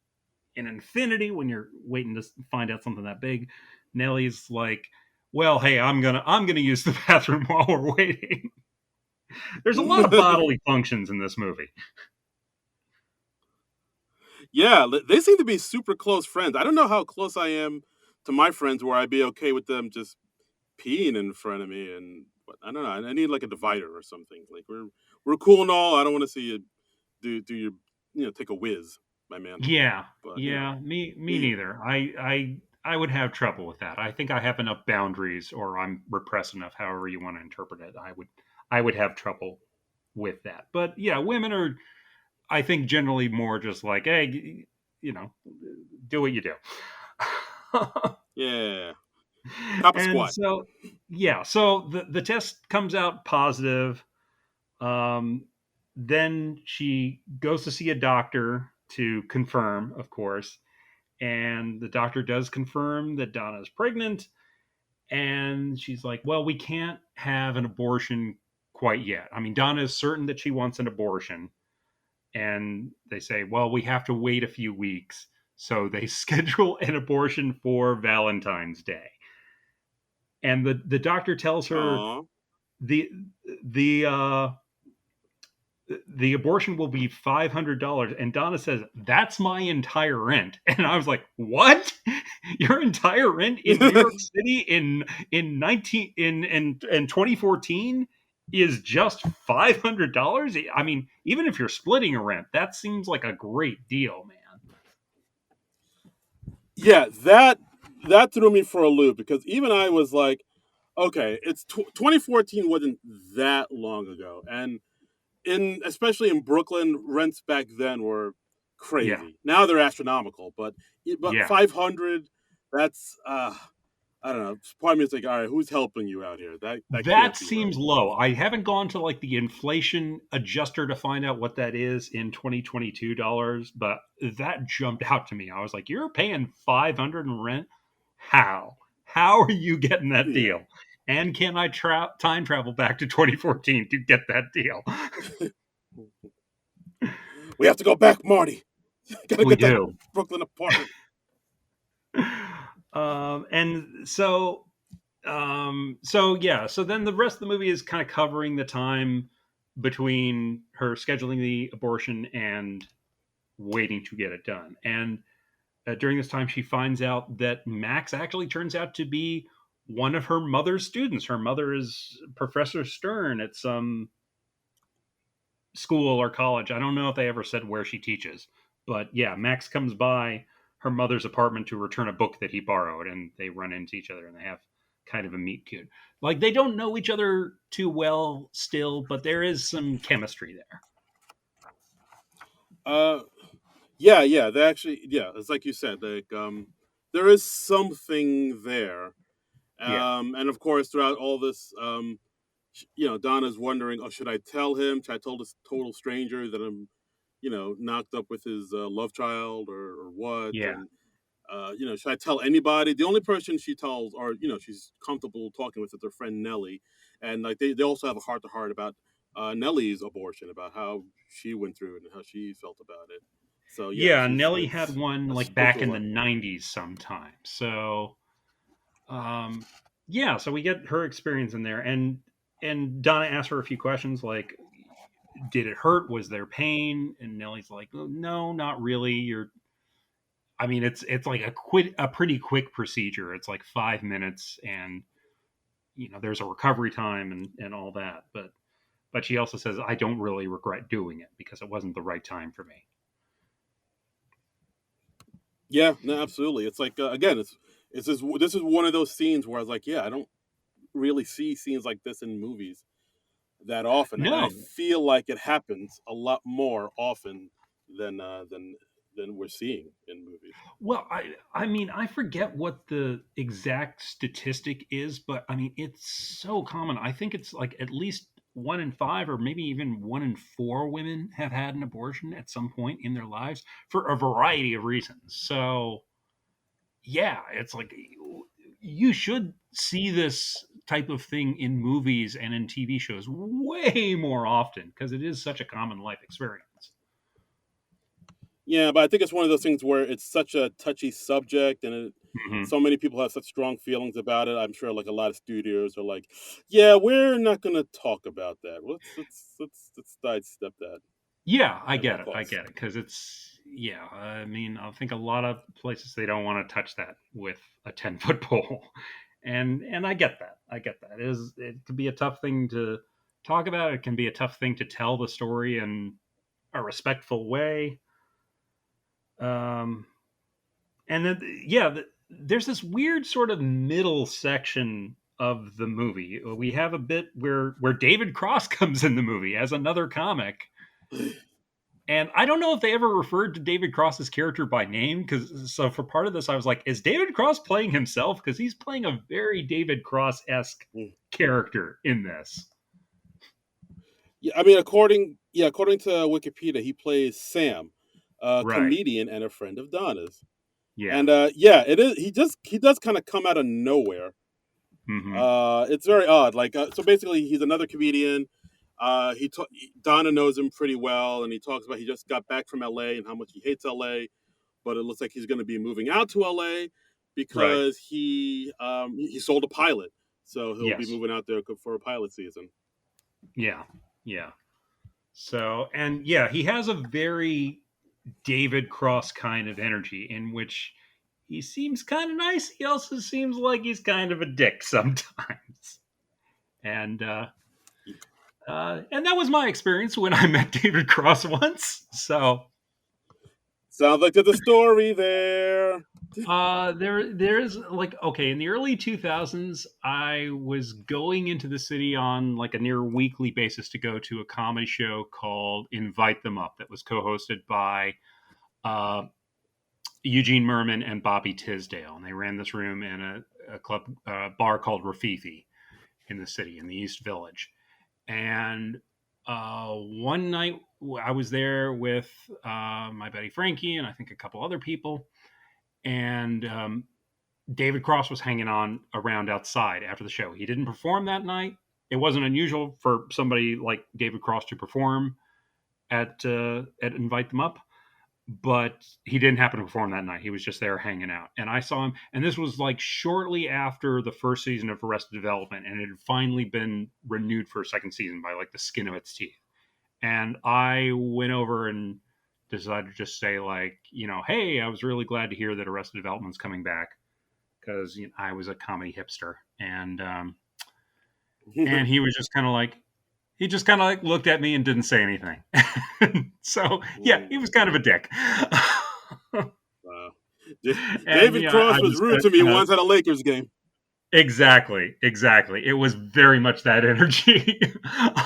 an infinity when you're waiting to find out something that big. Nellie's like, well, hey, I'm gonna use the bathroom while we're waiting. There's a lot of bodily functions in this movie. Yeah, they seem to be super close friends. I don't know how close I am to my friends where I'd be okay with them just peeing in front of me, and but I don't know. I need like a divider or something. Like we're cool and all. I don't want to see you do your take a whiz, my man. Yeah, But yeah, me yeah, neither. I would have trouble with that. I think I have enough boundaries, or I'm repressed enough. However you want to interpret it, I would have trouble with that. But yeah, women are, I think, generally more just like, hey, do what you do. yeah, Papa And squat. so yeah, so the test comes out positive. Um, then she goes to see a doctor to confirm, of course, and the doctor does confirm that Donna's pregnant. And she's like, well, we can't have an abortion quite yet. I mean, Donna is certain that she wants an abortion. And they say, well, we have to wait a few weeks. So they schedule an abortion for Valentine's Day. And the doctor tells her Aw. the the uh the abortion will be $500, and Donna says that's my entire rent. And I was like, what? Your entire rent in New York City in 19 in 2014 is just $500? I mean, even if you're splitting a rent, that seems like a great deal, man. Yeah, that threw me for a loop because even I was like, okay, 2014 wasn't that long ago, and in especially in Brooklyn, rents back then were Yeah, crazy. Now they're astronomical, but yeah. 500, that's I don't know. Part of me is like, all right, who's helping you out here? That That can't be right. seems low. I haven't gone to like the inflation adjuster to find out what that is in 2022 dollars, but that jumped out to me. I was like, "You're paying 500 in rent? How? How are you getting that Yeah, deal? And can I time travel back to 2014 to get that deal?" we have to go back, Marty. Gotta We get that do. Brooklyn apartment. And so yeah, so then the rest of the movie is kind of covering the time between her scheduling the abortion and waiting to get it done. And during this time, she finds out that Max actually turns out to be one of her mother's students. Her mother is Professor Stern at some school or college. I don't know if they ever said where she teaches, but yeah, Max comes by her mother's apartment to return a book that he borrowed, and they run into each other and they have kind of a meet cute. Like they don't know each other too well still, but there is some chemistry there. Uh, yeah, yeah. They actually, yeah. It's like you said, like there is something there, Yeah. and of course, throughout all this, Donna's wondering, oh, should I tell him? Should I tell this total stranger that I'm, knocked up with his love child or what? Yeah. And should I tell anybody? The only person she tells, or she's comfortable talking with, is her friend Nellie, and like they also have a heart to heart about Nellie's abortion, about how she went through it and how she felt about it. So yeah, Yeah, she's Nellie had it's one I like spoke back to a in the lot. 90s sometime. So, um yeah, so we get her experience in there, and Donna asks her a few questions like, did it hurt? Was there pain? And Nellie's like, "Oh, no, not really. You're I mean, it's like a pretty quick procedure. It's like 5 minutes, and there's a recovery time and all that. But she also says, I don't really regret doing it because it wasn't the right time for me. Yeah, no, absolutely. It's like again, it's this is one of those scenes where I was like, yeah, I don't really see scenes like this in movies that often, and I No, feel like it happens a lot more often than we're seeing in movies. well, I mean, I forget what the exact statistic is, but I mean, it's so common. I think it's like at least 1 in 5, or maybe even 1 in 4 women have had an abortion at some point in their lives for a variety of reasons. So yeah, it's like you should see this type of thing in movies and in TV shows way more often because it is such a common life experience. Yeah, but I think it's one of those things where it's such a touchy subject, and Hmm. so many people have such strong feelings about it. I'm sure, like a lot of studios are like, "Yeah, we're not going to talk about that. Let's sidestep that Yeah, I at all get it. I costs." get it because it's yeah. I mean, I think a lot of places they don't want to touch that with a 10-foot pole, and I get that. I get that. It can be a tough thing to talk about. It can be a tough thing to tell the story in a respectful way. Um, and then yeah, there's this weird sort of middle section of the movie. We have a bit where David Cross comes in the movie as another comic, and I don't know if they ever referred to David Cross's character by name. Because so for part of this, I was like, is David Cross playing himself? Because he's playing a very David Cross esque Mm. character in this. Yeah, I mean, according to Wikipedia, he plays Sam, a Right. comedian and a friend of Donna's. Yeah. And yeah, it is. He does kind of come out of nowhere. Hmm. It's very odd. Like, so basically, he's another comedian. Donna knows him pretty well, and he talks about he just got back from LA and how much he hates LA, but it looks like he's going to be moving out to LA Right. because he sold a pilot, so he'll be Yes. moving out there for a pilot season. Yeah. Yeah. So, and yeah, he has a very David Cross kind of energy in which he seems kind of nice. He also seems like he's kind of a dick sometimes. And and that was my experience when I met David Cross once. So Sounds like there's a story there. there's like okay, in the early 2000s, I was going into the city on like a near weekly basis to go to a comedy show called Invite Them Up that was co-hosted by uh, Eugene Merman and Bobby Tisdale, and they ran this room in a club bar called Rafifi in the city in the East Village. And one night I was there with my buddy Frankie and I think a couple other people, and David Cross was hanging on around outside after the show. He didn't perform that night. It wasn't unusual for somebody like David Cross to perform at Invite Them Up, but he didn't happen to perform that night. He was just there hanging out. And I saw him, and this was like shortly after the first season of Arrested Development, and it had finally been renewed for a second season by like the skin of its teeth. And I went over and decided to just say, like, hey, I was really glad to hear that Arrested Development's coming back, because I was a comedy hipster, and he was just kind of like, he just kind of like looked at me and didn't say anything. So yeah, he was kind of a dick. Wow. And David yeah, I Cross was just rude to me kind of once at a Lakers game. exactly. It was very much that energy.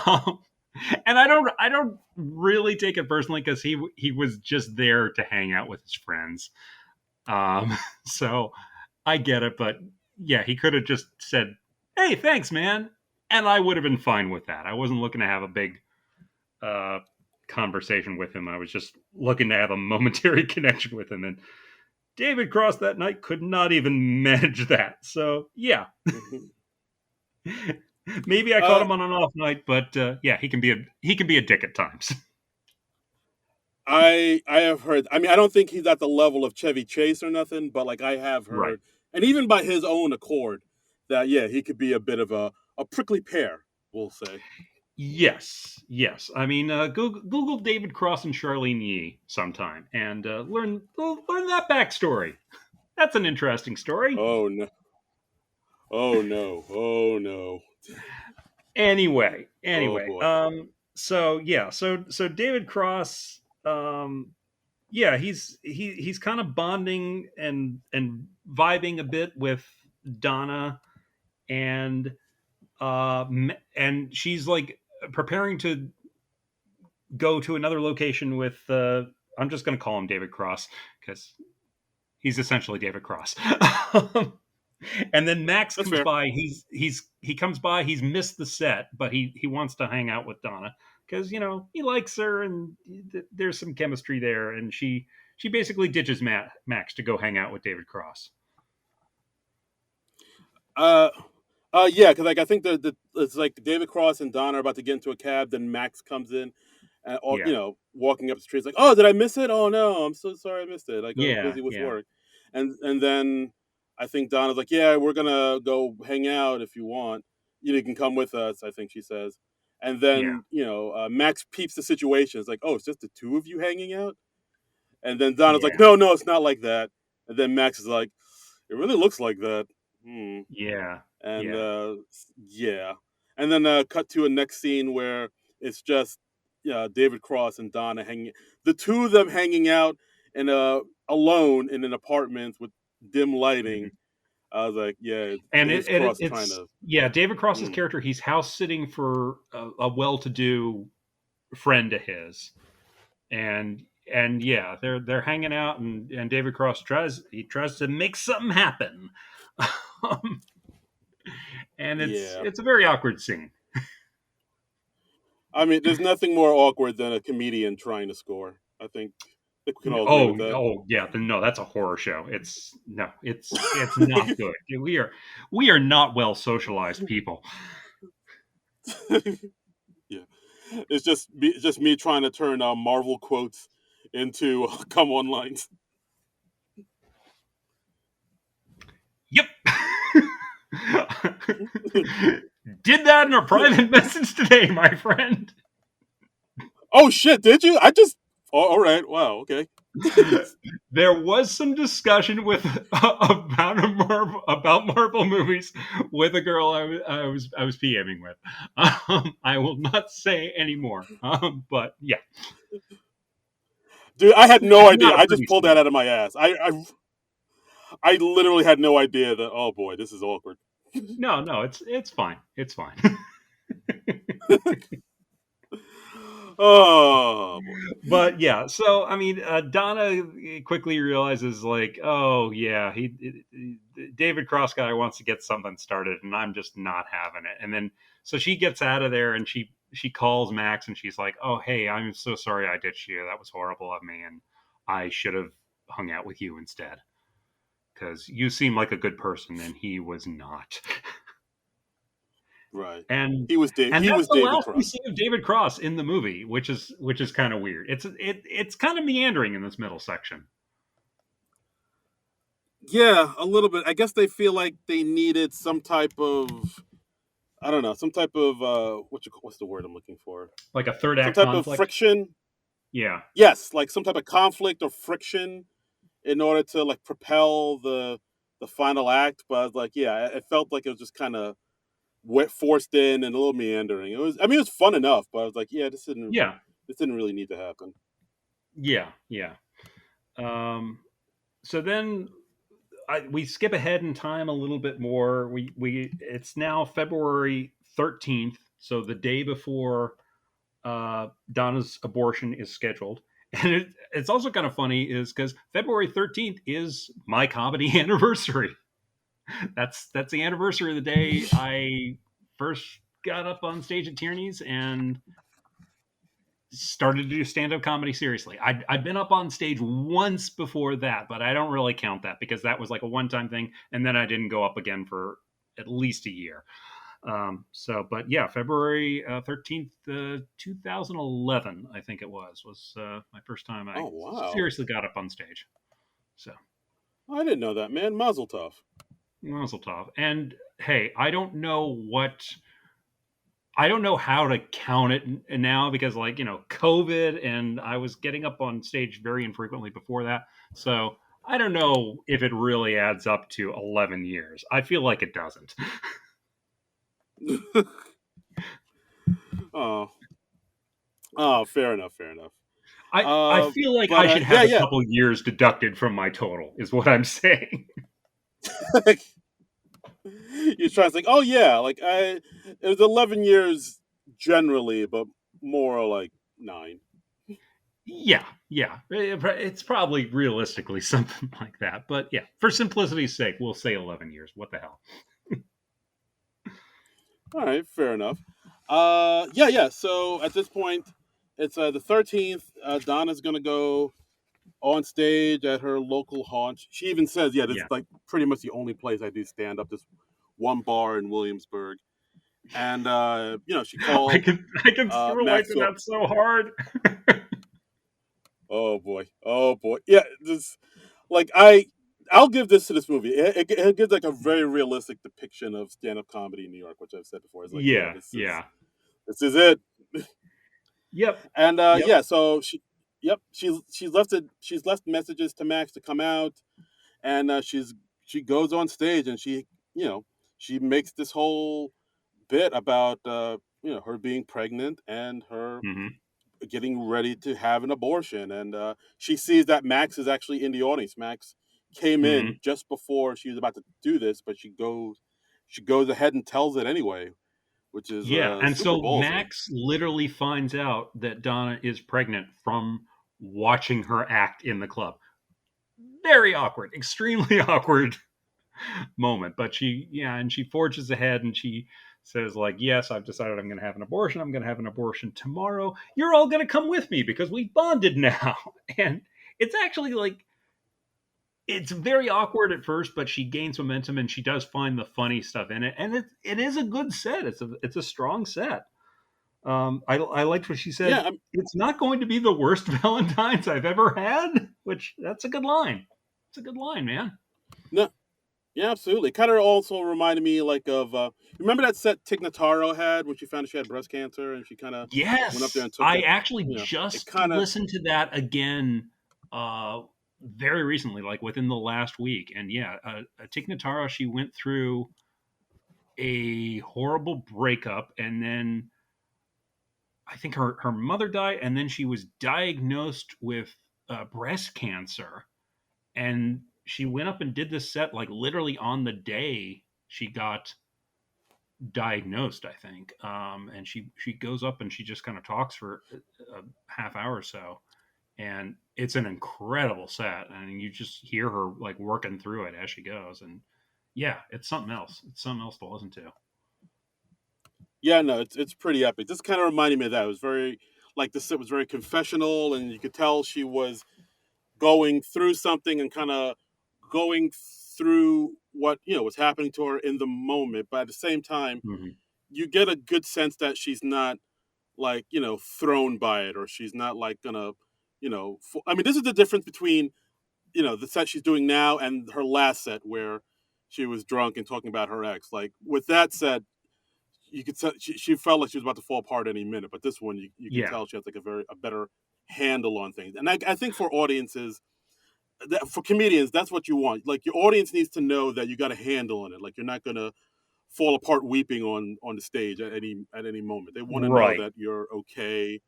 um, and I don't really take it personally, because he was just there to hang out with his friends. So I get it, but yeah, he could have just said, "Hey, thanks, man," and I would have been fine with that. I wasn't looking to have a big uh, conversation with him. I was just looking to have a momentary connection with him, and David Cross that night could not even manage that. So yeah, maybe I caught uh, him on an off night, but yeah, he can be a dick at times. I have heard. I mean, I don't think he's at the level of Chevy Chase or nothing, but like I have Right. heard, and even by his own accord, that yeah, he could be a bit of a prickly pear. We'll say. Yes. I mean, Google David Cross and Charlene Yee sometime, and learn that backstory. That's an interesting story. Oh no! Oh no! Oh no! Oh Anyway, boy! so yeah, so David Cross, yeah, he's kind of bonding and vibing a bit with Donna, and and she's like preparing to go to another location with I'm just going to call him David Cross, because he's essentially David Cross. And then Max That's comes fair. by. He comes by. He's missed the set, but he wants to hang out with Donna, because he likes her, and there's some chemistry there. And she basically ditches Max to go hang out with David Cross. Uh, yeah, because like I think the it's like David Cross and Donna are about to get into a cab. Then Max comes in, and or Yeah, walking up the street, it's like, oh, did I miss it? Oh no, I'm so sorry I missed it. Like I was yeah, busy with yeah, work, and then I think Donna's like, yeah, we're gonna go hang out if you want. You can come with us. I think she says, and yeah, then Max peeps the situation. It's like, oh, it's just the two of you hanging out, and then Donna's like, yeah, no, no, it's not like that. And then Max is like, it really looks like that. Hmm. yeah, And yeah. yeah, and then cut to a next scene where it's just David Cross and Donna hanging, the two of them hanging out in a alone in an apartment with dim lighting. Mhm. I was like, yeah, And his Cross trying it's to. yeah, David Cross's Mm, character. He's house sitting for a well-to-do friend of his, and yeah, they're hanging out, and David Cross tries to make something happen. Um, and it's yeah, it's a very awkward scene. I mean, there's nothing more awkward than a comedian trying to score. I think we can all agree with that. Oh yeah, no, that's a horror show. It's not good. We are not well socialized people. Yeah, it's just me trying to turn Marvel quotes into come on lines. Yep. Did that in a private message today, my friend. Oh shit! Did you? I just. Oh, all right. Wow. Okay. There was some discussion with about Marvel movies with a girl I was PMing with. I will not say anymore. But yeah, Dude, I had no idea. not a I just pretty pulled that scene. out of my ass. I literally had no idea that. Oh boy, this is awkward. No, it's fine. It's fine. Oh boy. But yeah, so I mean, Donna quickly realizes, like, oh yeah, David Cross guy wants to get something started, and I'm just not having it. And then so she gets out of there, and she calls Max, and she's like, oh hey, I'm so sorry I ditched you. That was horrible of me, and I should have hung out with you instead, because you seem like a good person, and he was not. Right. and He and that's was the David last we Cross. see of David Cross in the movie, which is kind of weird. It's kind of meandering in this middle section. Yeah, a little bit. I guess they feel like they needed some type of I don't know, some type of what's the word I'm looking for? Like a third Some act type of conflict. friction. Yeah, Yes, like some type of conflict or friction in order to like propel the final act. But I was like, yeah, it felt like it was just kind of wet forced in and a little meandering. It was, I mean, it was fun enough, but I was like, yeah, yeah, this didn't really need to happen. yeah, yeah. Um, so then we skip ahead in time a little bit more. We it's now February 13th, so the day before Donna's abortion is scheduled. And it's also kind of funny is because February 13th is my comedy anniversary. That's the anniversary of the day I first got up on stage at Tierney's and started to do stand-up comedy seriously. I'd been up on stage once before that, but I don't really count that because that was like a one-time thing, and then I didn't go up again for at least a year. But yeah, February 13th, 2011, I think it was my first time I Oh wow, seriously got up on stage. So I didn't know that, man. Mazel tov. Mazel tov. And hey, I don't know how to count it now because, like, COVID, and I was getting up on stage very infrequently before that. So I don't know if it really adds up to 11 years. I feel like it doesn't. Oh, oh, fair enough, fair enough. I feel like But I should yeah, have a yeah. couple years deducted from my total, is what I'm saying. You're trying to think, oh yeah, like it was 11 years generally, but more like 9. Yeah, yeah. It's probably realistically something like that. But yeah, for simplicity's sake, we'll say 11 years. What the hell? All right, fair enough. Yeah, yeah. So at this point, it's the 13th. Donna's gonna go on stage at her local haunt. She even says, "Yeah, this is Yeah. like pretty much the only place I do stand up. This one bar in Williamsburg." And she called I can relate Max. to that so hard. Oh boy, oh boy. Yeah, this like I'll give this to this movie. It gives like a very realistic depiction of stand up comedy in New York, which I've said before. It's like, yeah, Yeah, yeah. this is it. Yep. And Yep. yeah, so yep, she's left messages to Max to come out, and she goes on stage and you know she makes this whole bit about her being pregnant and her Hmm. getting ready to have an abortion, and she sees that Max is actually in the audience. Max came in Hmm. just before she was about to do this, but she goes ahead and tells it anyway, which is Yeah. And super so ballsy. Max literally finds out that Donna is pregnant from watching her act in the club. Very awkward, extremely awkward moment. But and she forges ahead and she says, like, yes, I've decided I'm going to have an abortion. I'm going to have an abortion tomorrow. You're all going to come with me because we bonded now. And it's actually like, it's very awkward at first, but she gains momentum and she does find the funny stuff in it, and it is a good set. It's a strong set. I liked what she Yeah, said. It's not going to be the worst Valentine's I've ever had, which that's a good line. It's a good line, man. no, yeah, absolutely. Kind of also reminded me like of remember that set Tig Notaro had when she found out she had breast cancer and she kind of went up there Yes, and took I it. actually It just kind of listened to that again uh, very recently, like within the last week. And yeah, Tig Notaro, she went through a horrible breakup, and then I think her mother died, and then she was diagnosed with breast cancer, and she went up and did this set like literally on the day she got diagnosed, I think. And she goes up and she just kind of talks for a half hour or so, and it's an incredible set, and you just hear her like working through it as she goes, and yeah, it's something else. It's something else to listen to. yeah, no, it's pretty epic. This kind of reminded me of that. It was very like the set was very confessional, and you could tell she was going through something and kind of going through what was happening to her in the moment. But at the same time, Hmm. you get a good sense that she's not like thrown by it, or she's not like gonna I mean, this is the difference between the set she's doing now and her last set where she was drunk and talking about her ex. Like with that said, you could tell she felt like she was about to fall apart any minute. But this one, you could Yeah. tell she has like a better handle on things. And I think for audiences, for comedians, that's what you want. Like your audience needs to know that you got a handle on it. Like you're not gonna fall apart weeping on the stage at any moment. They want to know Right. that you're okay.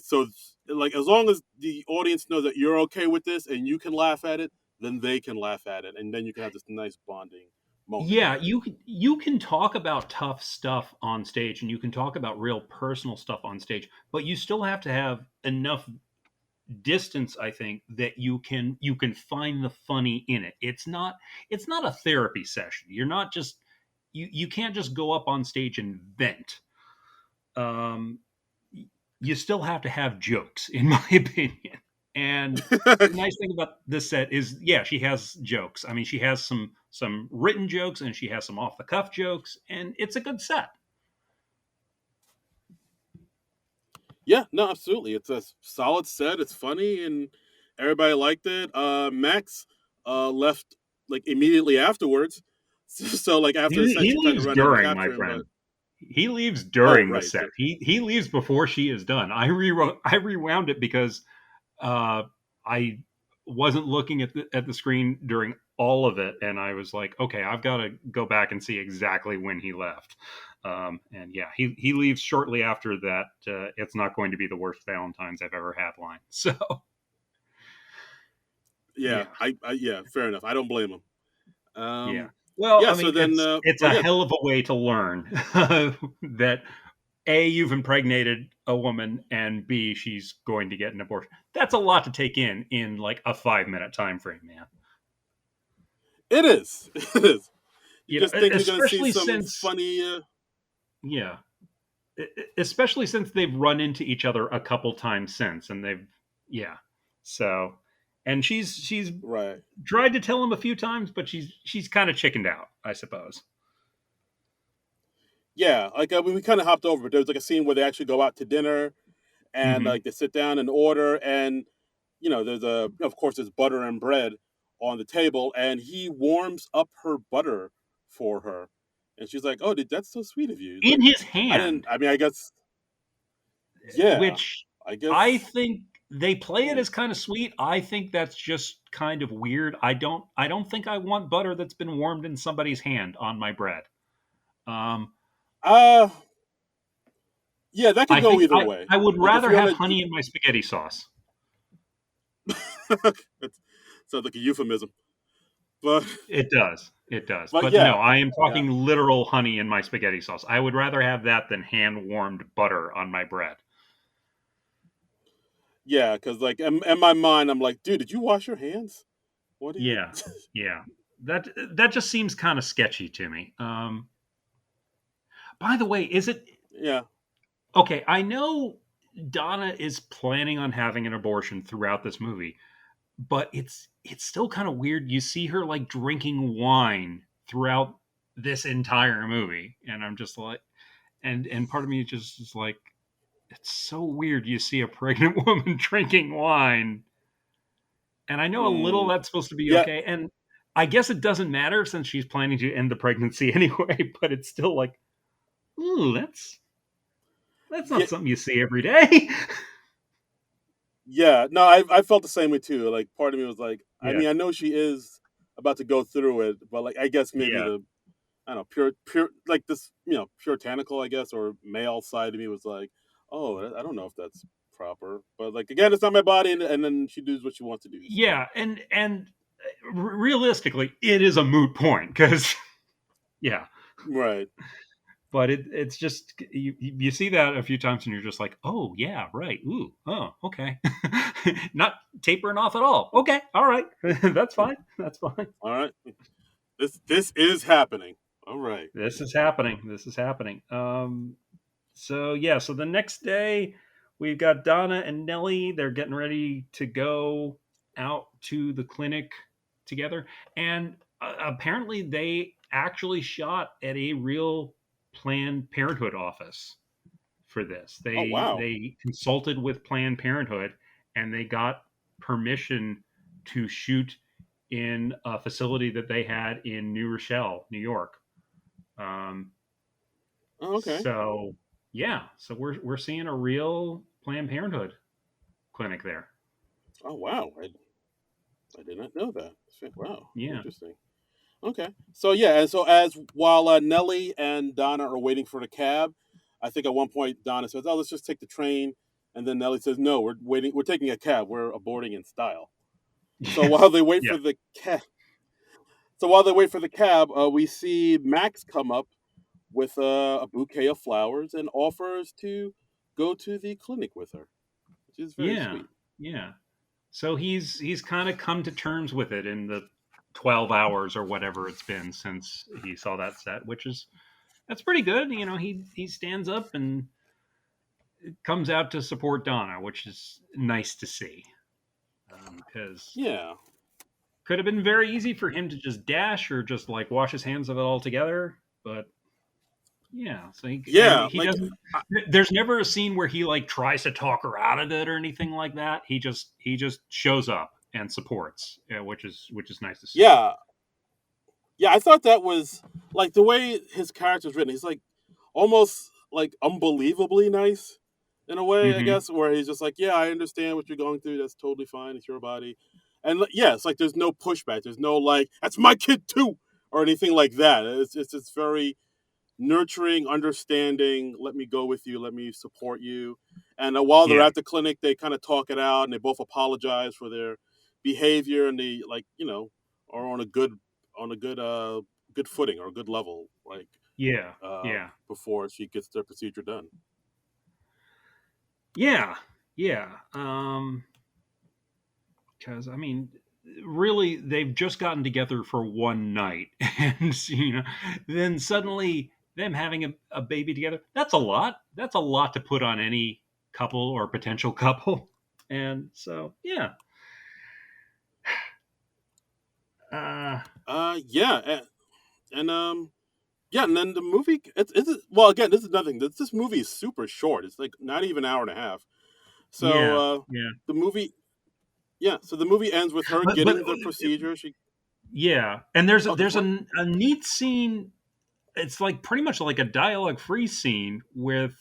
So like as long as the audience knows that you're okay with this and you can laugh at it, then they can laugh at it, and then you can have this nice bonding moment. Yeah, you can talk about tough stuff on stage and you can talk about real personal stuff on stage, but you still have to have enough distance, I think, that you can find the funny in it. It's not a therapy session. You're not just you can't just go up on stage and vent. Um you still have to have jokes, in my opinion. And the nice thing about this set is, yeah, she has jokes. I mean, she has some written jokes and she has some off the cuff jokes, and it's a good set. Yeah, no, absolutely. It's a solid set. It's funny, and everybody liked it. Max left like immediately afterwards. So like after the set, He she tried to leaves run out and during, my capture him, but friend. He leaves oh during the right, set. He leaves before she is done. I rewound it because I wasn't looking at the screen during all of it, and I was like, okay, I've got to go back and see exactly when he left. And yeah, he leaves shortly after that. It's not going to be the worst Valentine's I've ever had line. So yeah, yeah, yeah, fair enough. I don't blame him. yeah. Well, Yeah. I So mean, then, it's a again, hell of a way to learn that you've impregnated a woman, and B, she's going to get an abortion. That's a lot to take in like a 5 minute time frame, man. it is. It is. You You know, just think you're gonna see especially some since funny. yeah, especially since they've run into each other a couple times since, and they've yeah. So, and she's Right. tried to tell him a few times, but she's kind of chickened out, I suppose. Yeah, like we kind of hopped over, but there was like a scene where they actually go out to dinner and Hmm. like they sit down and order, and there's of course there's butter and bread on the table, and he warms up her butter for her, and she's like, "Oh, dude, that's so sweet of you." He's In like, his "I didn't. hand, I mean, I guess, yeah, which I I guess, think they play it hmm. as kind of sweet. I think that's just kind of weird. I don't think I want butter that's been warmed in somebody's hand on my bread. Um, uh, yeah, that could I go think either way. I would Like if rather you have want honey in my spaghetti sauce. to, it sounds like a euphemism, but It does. It does. but But no, yeah, I am yeah, talking literal honey in my spaghetti sauce. I would rather have that than hand warmed butter on my bread. yeah, because like in my mind, I'm like, dude, did you wash your hands? What do you? Yeah. Yeah. That just seems kind of sketchy to me. By the way, is it Yeah. okay? I know Donna is planning on having an abortion throughout this movie, but it's still kind of weird. You see her like drinking wine throughout this entire movie, and I'm just like, and part of me just is like, it's so weird. You see a pregnant woman drinking wine, and I know a little Mm, that's supposed to be yeah. okay, and I guess it doesn't matter since she's planning to end the pregnancy anyway. But it's still like, ooh, that's Yeah. not something you see every day. Yeah. No, I felt the same way too. Like part of me was like, I Yeah, mean, I know she is about to go through it, but like I guess maybe yeah. the I don't know, pure like this, puritanical, I guess, or male side of me was like, oh, I don't know if that's proper. But like again, it's not my body, and then she does what she wants to do. So Yeah, and realistically, it is a moot point because yeah, right. but it's just you see that a few times and you're just like, oh yeah, right, ooh, oh okay, not tapering off at all. Okay, all right, that's fine, that's fine. All right. This is happening. All right. This is happening. This is happening. So yeah, so the next day we've got Donna and Nellie. They're getting ready to go out to the clinic together, and apparently they actually shot at a real Planned Parenthood office for this. Oh They wow. they consulted with Planned Parenthood, and they got permission to shoot in a facility that they had in New Rochelle, New York. Um, Oh, okay. So yeah, so we're seeing a real Planned Parenthood clinic there. Oh, wow. I did not know that. Wow, Yeah, interesting. Okay. So yeah, and so as while Nellie and Donna are waiting for the cab, I think at one point Donna says, "Oh, let's just take the train," and then Nellie says, "No, we're waiting. We're taking a cab. We're aborting in style." So while yes, they wait yeah, for the cab, so while they wait for the cab, we see Max come up with a bouquet of flowers and offers to go to the clinic with her, which is very yeah, sweet. yeah. So he's kind of come to terms with it in the 12 hours or whatever it's been since he saw that set, which is that's pretty good. You know, he stands up and comes out to support Donna, which is nice to see because Yeah. could have been very easy for him to just dash or just like wash his hands of it altogether. But yeah, so Yeah. he doesn't. I- There's never a scene where he like tries to talk her out of it or anything like that. He just shows up and supports, which is nice to see. yeah, yeah, I thought that was like the way his character's written. He's like almost like unbelievably nice in a way, I Hmm. guess, where he's just like, "Yeah, I understand what you're going through. That's totally fine. It's your body." And yeah, it's like there's no pushback. There's no like, "That's my kid too," or anything like that. It's very nurturing, understanding. Let me go with you. Let me support you. And while they're Yeah, at the clinic, they kind of talk it out, and they both apologize for their behavior, and they like are on a good footing or a good level, like yeah, yeah, before she gets the procedure done. yeah, yeah. Because I mean, really, they've just gotten together for one night, and then suddenly them having a baby together. That's a lot. That's a lot to put on any couple or potential couple. And so, yeah, Yeah, and yeah, and then the movie. It's well, again, this is nothing. This movie is super short. It's like not even an hour and a half. So yeah, yeah. the movie Yeah, so the movie ends with her But getting the procedure. She yeah, and there's Oh, go there's for it. a neat scene. It's like pretty much like a dialogue free scene with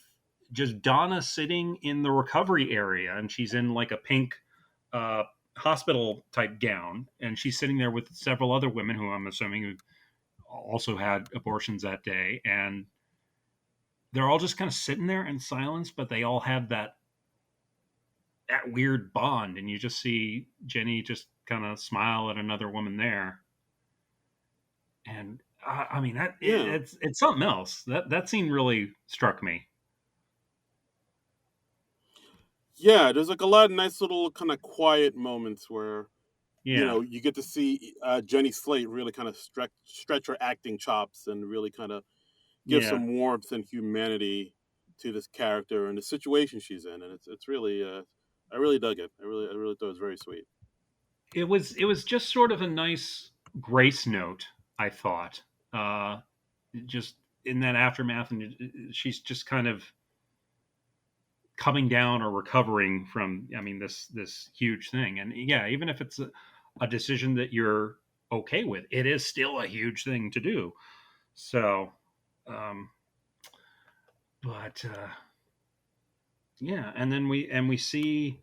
just Donna sitting in the recovery area, and she's in like a pink uh, hospital type gown, and she's sitting there with several other women who I'm assuming who also had abortions that day, and they're all just kind of sitting there in silence, but they all have that weird bond, and you just see Jenny just kind of smile at another woman there, and I mean Yeah. it's something else. That scene really struck me. Yeah, there's like a lot of nice little kind of quiet moments where, Yeah, you get to see Jenny Slate really kind of stretch her acting chops and really kind of give yeah. some warmth and humanity to this character and the situation she's in, and it's really I really dug it. I really thought it was very sweet. It was just sort of a nice grace note, I thought. Uh, just in that aftermath, and she's just kind of coming down or recovering from, I mean, this huge thing. And yeah, even if it's a decision that you're okay with, it is still a huge thing to do. So, um, but yeah, and then we see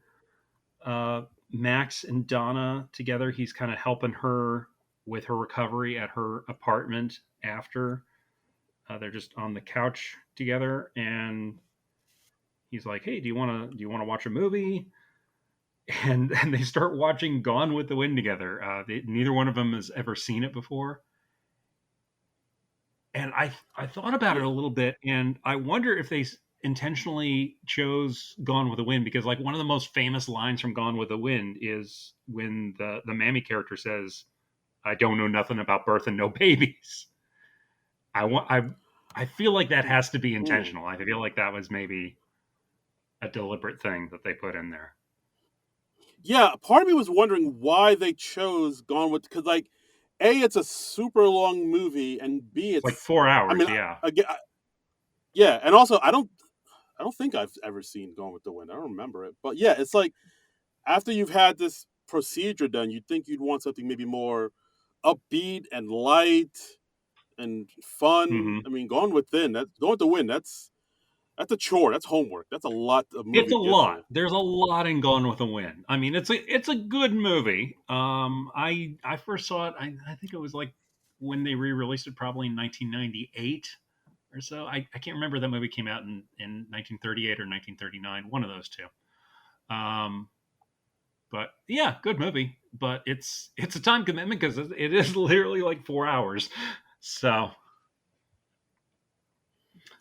uh, Max and Donna together. He's kind of helping her with her recovery at her apartment after. They're just on the couch together, and he's like, "Hey, do you want to watch a movie?" And they start watching Gone with the Wind together. Neither one of them has ever seen it before, and I thought about it Yeah. a little bit, and I wonder if they intentionally chose Gone with the Wind because like one of the most famous lines from Gone with the Wind is when the Mammy character says, "I don't know nothing about birth and no babies." I want I feel like that has to be Hmm. intentional. I feel like that was maybe a deliberate thing that they put in there. Yeah, part of me was wondering why they chose Gone with, because like, a it's a super long movie, and b It's like it's, four I hours, mean, yeah. again, yeah, and also I don't think I've ever seen Gone with the Wind. I don't remember it, but yeah, it's like after you've had this procedure done, you'd think you'd want something maybe more upbeat and light, and fun. Hmm. I mean, Gone Within, that's Going to Win. That's a chore. That's homework. That's a lot of It's movie a to get lot. through. There's a lot in Gone with a Win. I mean, it's a good movie. I first saw it. I think it was like when they re-released it, probably in 1998 or so. I can't remember, that movie came out in 1938 or 1939, one of those two. Um, but yeah, good movie. But it's a time commitment because it is literally like 4 hours. So,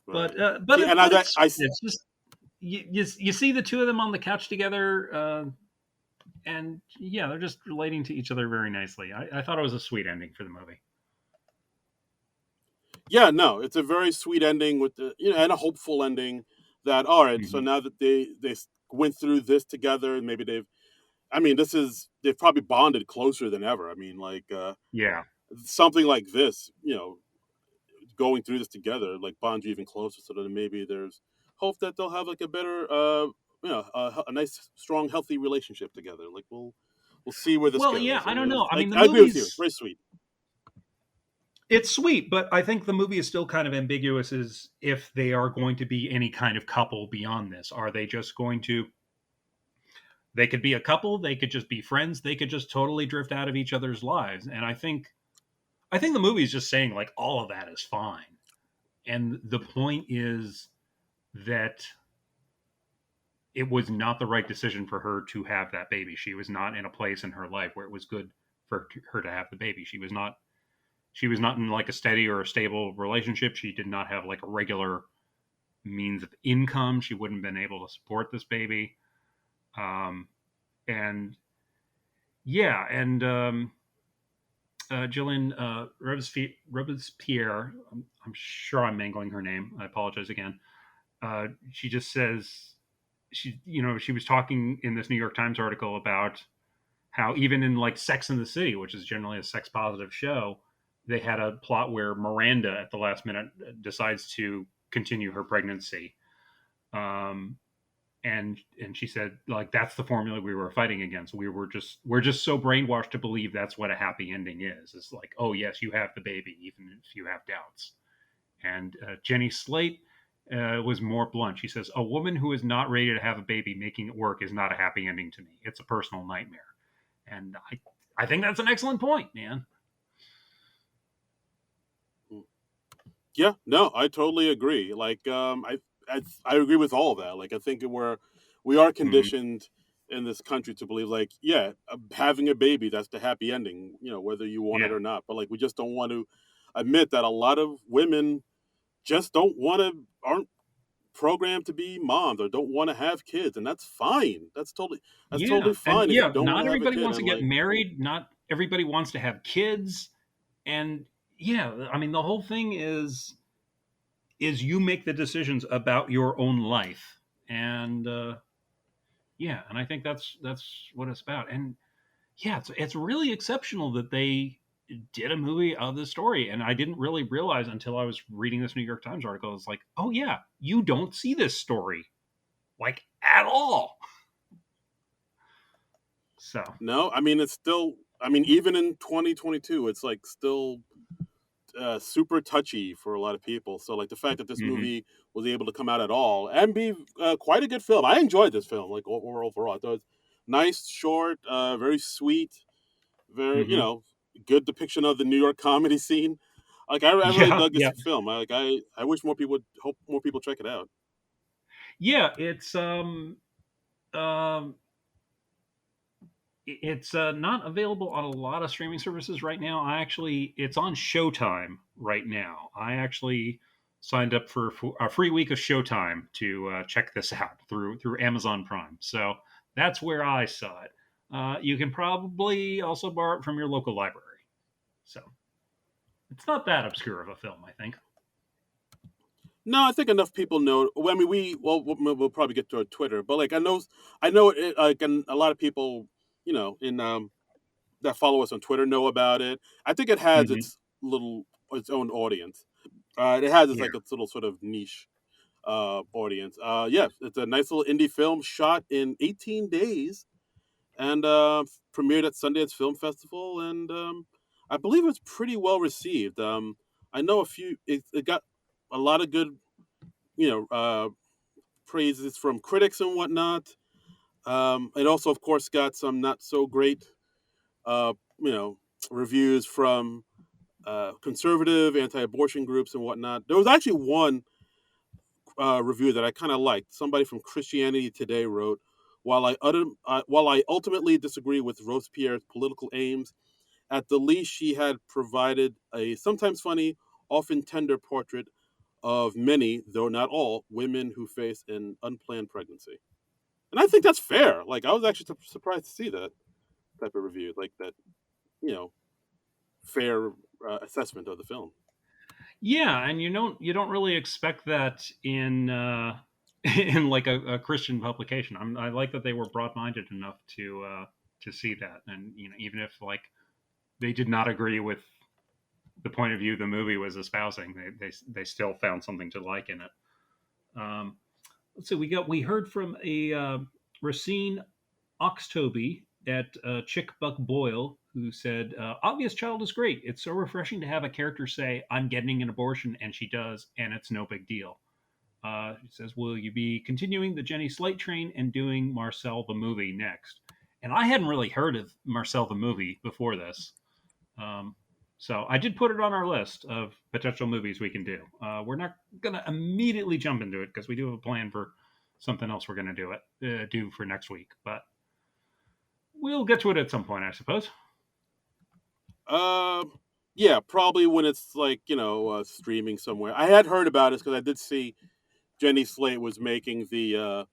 Right. but See, and I, that, I it's just you see the two of them on the couch together, and yeah, they're just relating to each other very nicely. I thought it was a sweet ending for the movie. yeah, no, it's a very sweet ending with the, and a hopeful ending. That all right. So Hmm. now that they went through this together, and maybe they've. I mean, they've probably bonded closer than ever. I mean, like Yeah. something like this, going through this together, like bonds you even closer. So that maybe there's hope that they'll have like a better, a nice, strong, healthy relationship together. Like we'll see where this Well, yeah, goes. I And don't know. I mean, the I agree with you. It's movie's very sweet. it's sweet, but I think the movie is still kind of ambiguous as if they are going to be any kind of couple beyond this. Are they just going to? They could be a couple. They could just be friends. They could just totally drift out of each other's lives. And I think the movie is just saying like all of that is fine. And the point is that it was not the right decision for her to have that baby. She was not in a place in her life where it was good for her to have the baby. She was not in like a steady or a stable relationship. She did not have like a regular means of income. She wouldn't have been able to support this baby. And yeah, and Jillian Robespierre, I'm sure I'm mangling her name. I apologize again. She just says she was talking in this New York Times article about how even in like Sex in the City, which is generally a sex positive show, they had a plot where Miranda at the last minute decides to continue her pregnancy. Um, and she said like that's the formula we were fighting against. We're just so brainwashed to believe that's what a happy ending is. It's like, oh yes, you have the baby even if you have doubts. And Jenny Slate was more blunt. She says, a woman who is not ready to have a baby making it work is not a happy ending to me. It's a personal nightmare. And I think that's an excellent point, man. Yeah, no, I totally agree. Like, I agree with all of that. Like, I think we are Hmm. conditioned in this country to believe, like, yeah, having a baby, that's the happy ending, whether you want it Yeah. or not. But like, we just don't want to admit that a lot of women just don't want to, aren't programmed to be moms or don't want to have kids, and that's fine. That's totally Yeah. And fine if you yeah, don't want not to have a everybody kid. wants to And get like, married. Not everybody wants to have kids. And yeah, I mean, the whole thing is you make the decisions about your own life. And yeah, and I think that's what it's about. And yeah, it's really exceptional that they did a movie of this story. And I didn't really realize until I was reading this New York Times article. It's like, oh yeah, you don't see this story like at all. So. no, I mean, it's still, I mean, even in 2022, it's like still super touchy for a lot of people. So like the fact that this Hmm. movie was able to come out at all and be quite a good film. I enjoyed this film like overall. I thought it was nice, short, very sweet, very Hmm. good depiction of the New York comedy scene. Like I really Yeah, dug this yeah, film. I wish more people would hope more people check it out. yeah. Um, it's not available on a lot of streaming services right now. It's on Showtime right now. I actually signed up for a free week of Showtime to check this out through Amazon Prime. So that's where I saw it. You can probably also borrow it from your local library. So it's not that obscure of a film, I think. No, I think enough people know. Well, I mean, we'll probably get to our Twitter, but like I know it, like, and a lot of people, in that follow us on Twitter know about it. I think it has Hmm. its own audience. It has Yeah. its little sort of niche audience. Yeah, it's a nice little indie film shot in 18 days and premiered at Sundance Film Festival, and I believe it was pretty well received. I know a few. It got a lot of good, you know, praises from critics and whatnot. It also, of course, got some not so great, you know, reviews from conservative, anti-abortion groups and whatnot. There was actually one review that I kind of liked. Somebody from Christianity Today wrote, while I ultimately disagree with Robespierre's political aims, at the least she had provided a sometimes funny, often tender portrait of many, though not all, women who face an unplanned pregnancy. And I think that's fair. Like I was actually surprised to see that type of review, like that, you know, fair assessment of the film. Yeah, and you don't really expect that in in like a Christian publication. I like that they were broad minded enough to see that, and even if like they did not agree with the point of view the movie was espousing, they still found something to like in it. Um, let's see, we heard from a Racine Oxtoby at Chick Buck Boyle, who said, "Obvious Child is great. It's so refreshing to have a character say, 'I'm getting an abortion,' and she does, and it's no big deal." He says, "Will you be continuing the Jenny Slate train and doing Marcel the movie next?" And I hadn't really heard of Marcel the movie before this. Um, so I did put it on our list of potential movies we can do. We're not going to immediately jump into it because we do have a plan for something else we're going to do for next week. But we'll get to it at some point, I suppose. Uh, yeah, probably when it's like streaming somewhere. I had heard about it because I did see Jenny Slate was making the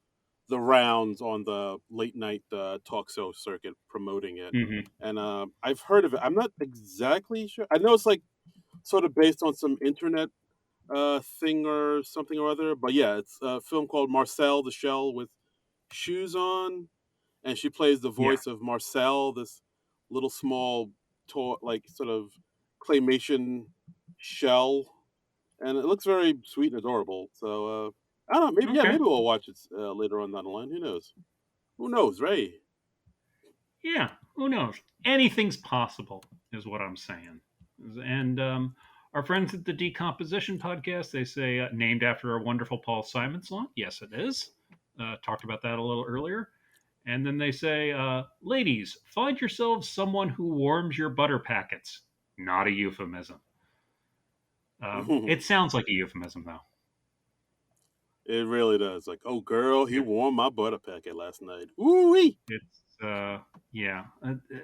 rounds on the late night talk show circuit promoting it, Mm-hmm. and I've heard of it. I'm not exactly sure. I know it's like sort of based on some internet thing or something or other, but yeah, it's a film called Marcel the Shell with shoes on, and she plays the Yeah. voice of Marcel, this little small, like sort of claymation shell, and it looks very sweet and adorable. So I don't know, maybe yeah, Okay. maybe we'll watch it later on down the line. Who knows? Who knows, Ray? Yeah. Who knows? Anything's possible, is what I'm saying. And our friends at the Decomposition podcast, they say named after a wonderful Paul Simon song. Yes, it is. Talked about that a little earlier. And then they say, ladies, find yourselves someone who warms your butter packets. Not a euphemism. It It sounds like a euphemism, though. really does. Like, oh girl, he Yeah. warmed my butter packet last night. Ooh wee. It's yeah.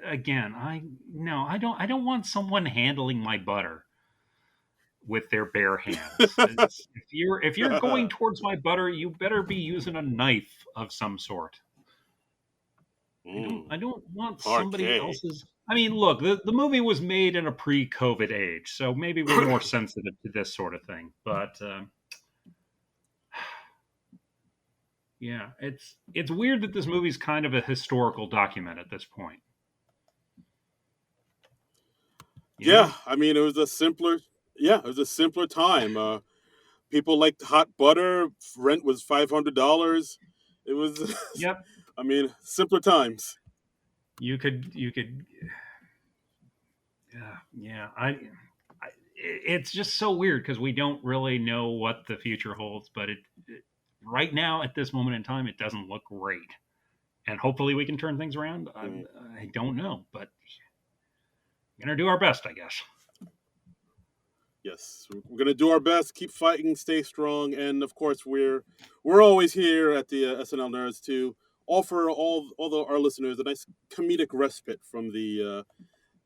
Again, I no, I don't want someone handling my butter with their bare hands. If you're going towards my butter, you better be using a knife of some sort. mm, I don't want somebody parquet. else's. I mean, look, the movie was made in a pre-COVID age, so maybe we're more sensitive to this sort of thing. But yeah, it's weird that this movie's kind of a historical document at this point. You Yeah, know? I mean, it was a simpler. Yeah, it was a simpler time. People liked hot butter. Rent was $500. It was, Yep. I mean, simpler times. You could yeah. It's just so weird because we don't really know what the future holds, but right now at this moment in time, it doesn't look great. And hopefully we can turn things around. Mm, I don't know, but we're gonna do our best, I guess. yes, we're gonna do our best. Keep fighting. Stay strong. And of course, we're always here at the SNL Nerds to offer our listeners a nice comedic respite from the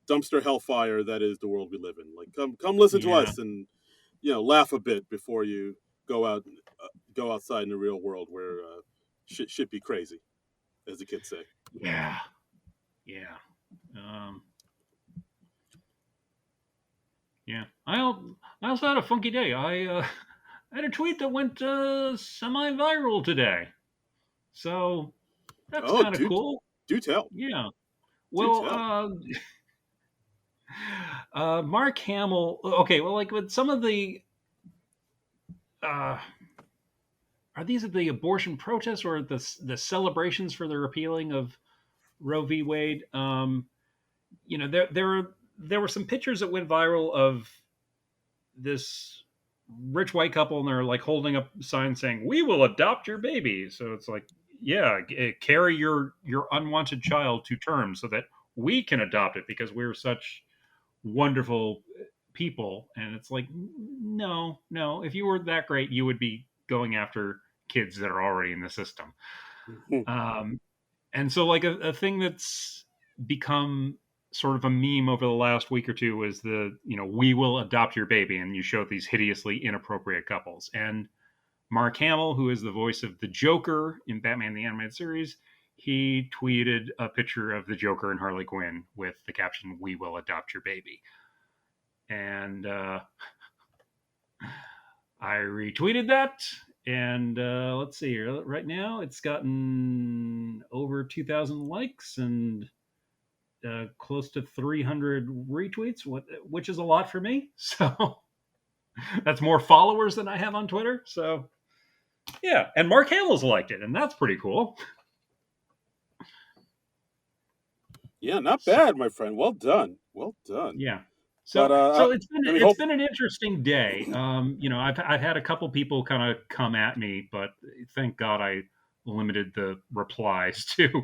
dumpster hellfire that is the world we live in. Like, come listen to Yeah, us and laugh a bit before you go out go outside in the real world where shit should be crazy, as the kids say. yeah, yeah, um, yeah. I also had a funky day. I had a tweet that went semi-viral today, so that's Oh, kind of cool. do tell, Yeah. do Well, tell. Mark Hamill. Okay, well, like with some of the uh, are these the abortion protests or the celebrations for the repealing of Roe v. Wade? There were some pictures that went viral of this rich white couple, and they're like holding up signs saying, "We will adopt your baby." So it's like, yeah, carry your unwanted child to term so that we can adopt it because we're such wonderful people. And it's like, no, no, if you were that great, you would be going after kids that are already in the system. um, and so like a thing that's become sort of a meme over the last week or two was the, we will adopt your baby, and you show these hideously inappropriate couples. And Mark Hamill, who is the voice of the Joker in Batman the Animated Series, he tweeted a picture of the Joker and Harley Quinn with the caption, "We will adopt your baby." And I retweeted that. And let's see here. Right now, it's gotten over 2,000 likes and close to 300 retweets, which is a lot for me. So that's more followers than I have on Twitter. So yeah, and Mark Hamill's liked it, and that's pretty cool. Yeah, not bad, my friend. Well done. Well done. Yeah. So, so it's been an interesting day. I've had a couple people kind of come at me, but thank God I limited the replies to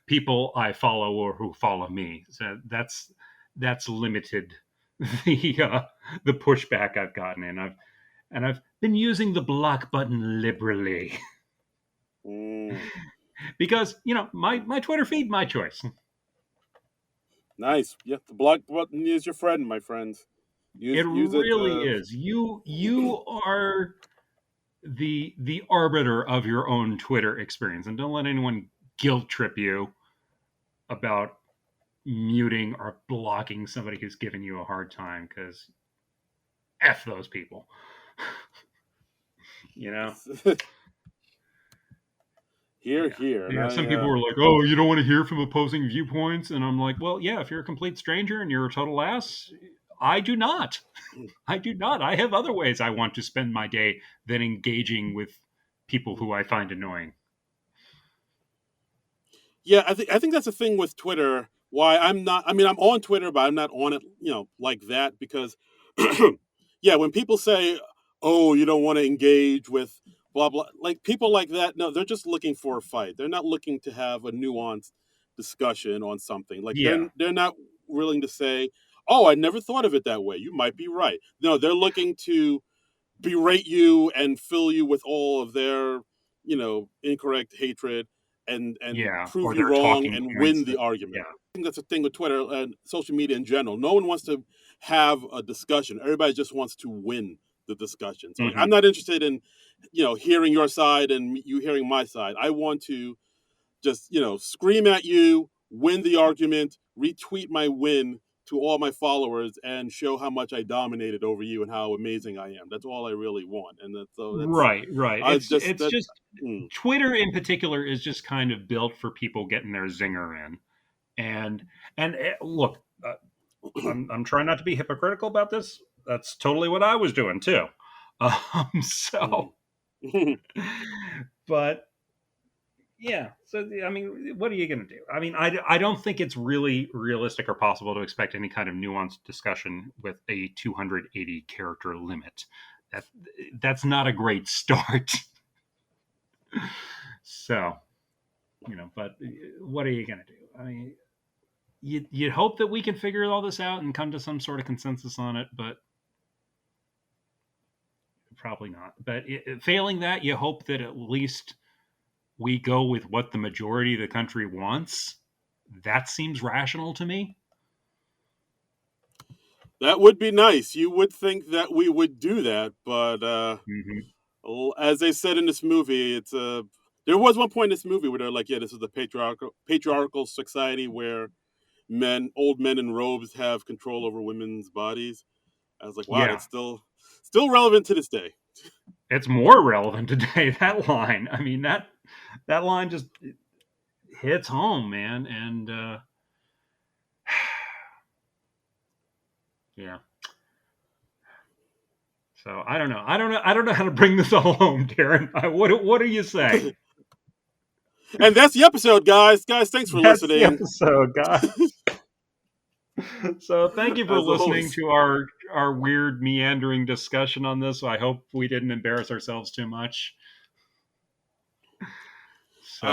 people I follow or who follow me. So that's limited the pushback I've gotten, and I've been using the block button liberally because my Twitter feed, my choice. Nice. Yeah, the block button is your friend, my friends. It really is. You are the arbiter of your own Twitter experience, and don't let anyone guilt trip you about muting or blocking somebody who's giving you a hard time, because F those people. Here. Some people are like, "Oh, you don't want to hear from opposing viewpoints," and I'm like, "Well, yeah, if you're a complete stranger and you're a total ass, I do not. I do not. I have other ways I want to spend my day than engaging with people who I find annoying." Yeah, I think that's the thing with Twitter. Why I'm not. I mean, I'm on Twitter, but I'm not on it, like that, because, yeah, when people say, "Oh, you don't want to engage with blah blah," like people like that, no, they're just looking for a fight. They're not looking to have a nuanced discussion on something. Like they're not willing to say, "Oh, I never thought of it that way. You might be right." No, they're looking to berate you and fill you with all of their, incorrect hatred and prove you wrong and win the argument. Yeah. I think that's the thing with Twitter and social media in general. No one wants to have a discussion. Everybody just wants to win the discussion. So I'm not interested in, hearing your side and you hearing my side. I want to just, scream at you, win the argument, retweet my win to all my followers, and show how much I dominated over you and how amazing I am. That's all I really want. And that's right. It's just Twitter in particular is just kind of built for people getting their zinger in. And look, I'm trying not to be hypocritical about this. That's totally what I was doing too. But yeah, so I mean, what are you going to do? I mean, I don't think it's really realistic or possible to expect any kind of nuanced discussion with a 280 character limit. That's not a great start. So, but what are you going to do? I mean, you'd hope that we can figure all this out and come to some sort of consensus on it, but probably not. But failing that, you hope that at least we go with what the majority of the country wants. That seems rational to me. That would be nice. You would think that we would do that, but as they said in this movie, it's there was one point in this movie where they're like, "Yeah, this is the patriarchal society where old men in robes have control over women's bodies." I was like, "Wow, It's still relevant to this day." It's more relevant today. That line. I mean, that line just hits home, man. And yeah. So I don't know. I don't know how to bring this all home, Darren. What do you say? And that's the episode, guys. Guys, thanks for listening. That's the episode, guys. So thank you for As listening always. to our weird meandering discussion on this. I hope we didn't embarrass ourselves too much. So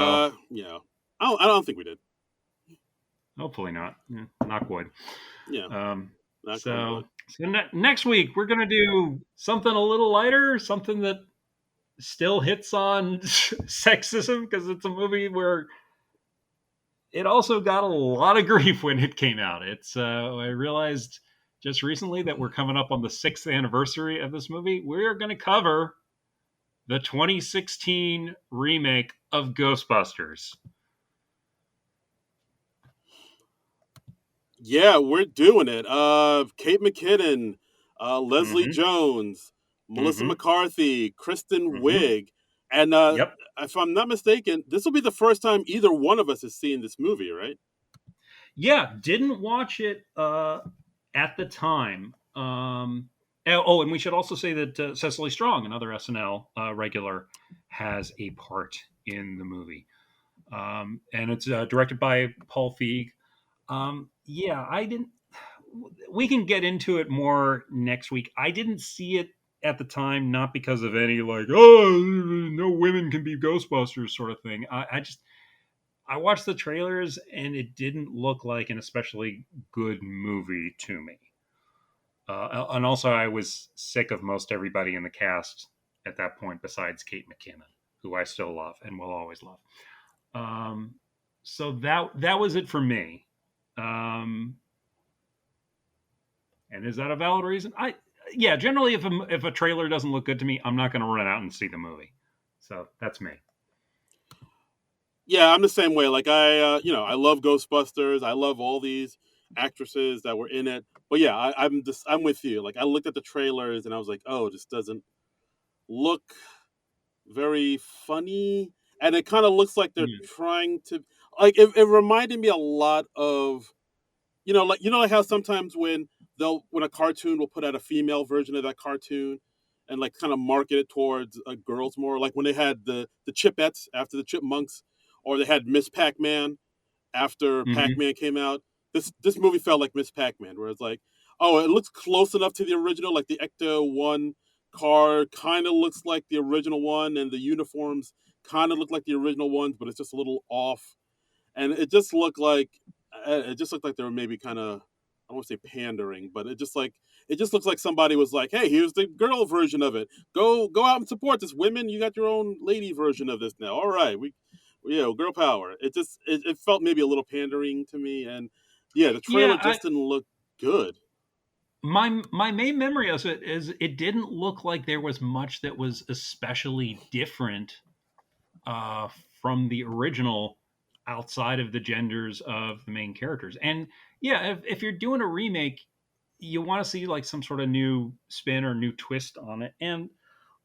Yeah. I don't think we did. hopefully not. Yeah, knock wood. Yeah. Um, Knock on so wood. next week we're gonna do something a little lighter, something that still hits on sexism because it's a movie where it also got a lot of grief when it came out. I realized just recently that we're coming up on the 6th anniversary of this movie. We're going to cover the 2016 remake of Ghostbusters. Yeah, we're doing it. Kate McKinnon, Leslie Mm-hmm. Jones, Melissa Mm-hmm. McCarthy, Kristen Mm-hmm. Wiig, and Yep. if I'm not mistaken, this will be the first time either one of us has seen this movie, right? Yeah, didn't watch it at the time. Oh, and we should also say that Cecily Strong, another SNL regular, has a part in the movie. And it's directed by Paul Feig. Yeah, I didn't. We can get into it more next week. I didn't see it at the time, not because of any like, oh, no women can be Ghostbusters sort of thing. I watched the trailers and it didn't look like an especially good movie to me. And also, I was sick of most everybody in the cast at that point, besides Kate McKinnon, who I still love and will always love. Um, so that was it for me. Um, and is that a valid reason? Yeah, generally if a trailer doesn't look good to me, I'm not going to run out and see the movie. So that's me. Yeah, I'm the same way. Like I love Ghostbusters. I love all these actresses that were in it. But yeah, I'm with you. Like I looked at the trailers and I was like, oh, this doesn't look very funny, and it kind of looks like they're Mm. trying to like. It reminded me a lot of like how sometimes when a cartoon will put out a female version of that cartoon and like kind of market it towards girls more, like when they had the Chipettes after the Chipmunks, or they had Miss Pac-Man after Mm-hmm. Pac-Man came out. This movie felt like Miss Pac-Man, where it's like, oh, it looks close enough to the original, like the Ecto-1 car kind of looks like the original one, and the uniforms kind of look like the original ones, but it's just a little off. And it just looked like they were maybe kind of, I don't want to say pandering, but it just looks like somebody was like, hey, here's the girl version of it. Go out and support this. Women, you got your own lady version of this now. All right, girl power. It felt maybe a little pandering to me, and yeah, the trailer Yeah, just didn't look good. my main memory of it is it didn't look like there was much that was especially different uh, from the original outside of the genders of the main characters. And yeah, if you're doing a remake, you want to see like some sort of new spin or new twist on it. And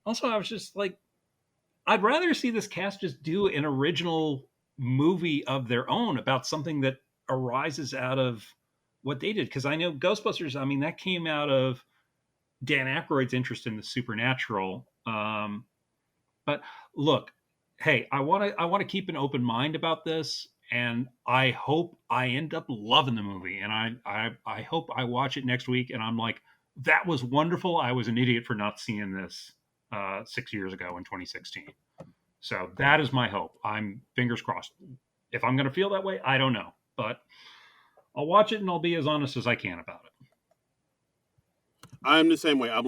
also, I was just like, I'd rather see this cast just do an original movie of their own about something that arises out of what they did. Because I know Ghostbusters, I mean, that came out of Dan Aykroyd's interest in the supernatural. But look, hey, I want to keep an open mind about this, and I hope I end up loving the movie, and I hope I watch it next week, and I'm like, that was wonderful. I was an idiot for not seeing this 6 years ago in 2016. So that is my hope. I'm fingers crossed. If I'm going to feel that way, I don't know, but I'll watch it and I'll be as honest as I can about it. I'm the same way. I'm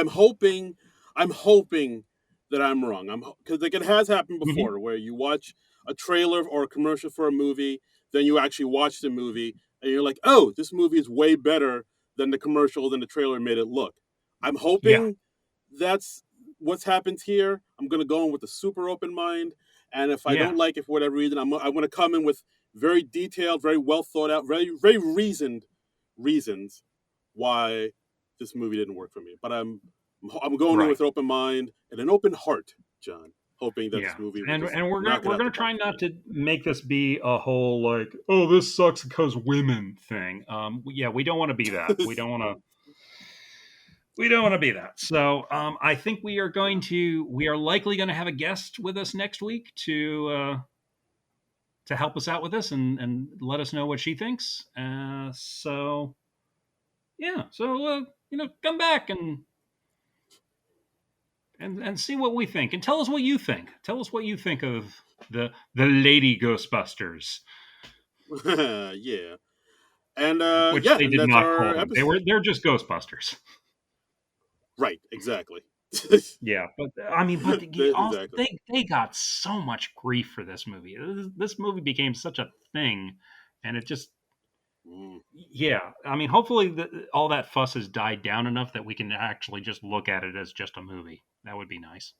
hoping that I'm wrong. Because like it has happened Mm-hmm. before, where you watch a trailer or a commercial for a movie, then you actually watch the movie, and you're like, oh, this movie is way better than the commercial, than the trailer made it look. I'm Yeah, hoping that's what's happened here. I'm gonna go in with a super open mind, and if I yeah, don't like it for whatever reason, I'm gonna come in with very detailed, very well thought out, very very reasoned reasons why this movie didn't work for me. But I'm going in right. with an open mind and an open heart, John, hoping that Yeah, this movie will and just and we're gonna knock it we're out gonna the try park for not me. to make this be a whole like, oh, this sucks because women thing. Yeah, we don't want to be that. We don't want to be that. So I think we are likely going to have a guest with us next week to help us out with this and let us know what she thinks. So come back and see what we think, and tell us what you think. Tell us what you think of the Lady Ghostbusters. Yeah. And which yeah, they and did that's not our call them. episode. They're just Ghostbusters. Right, exactly. Yeah, but I mean, Exactly. they got so much grief for this movie. This movie became such a thing, and it just yeah. I mean, hopefully all that fuss has died down enough that we can actually just look at it as just a movie. That would be nice.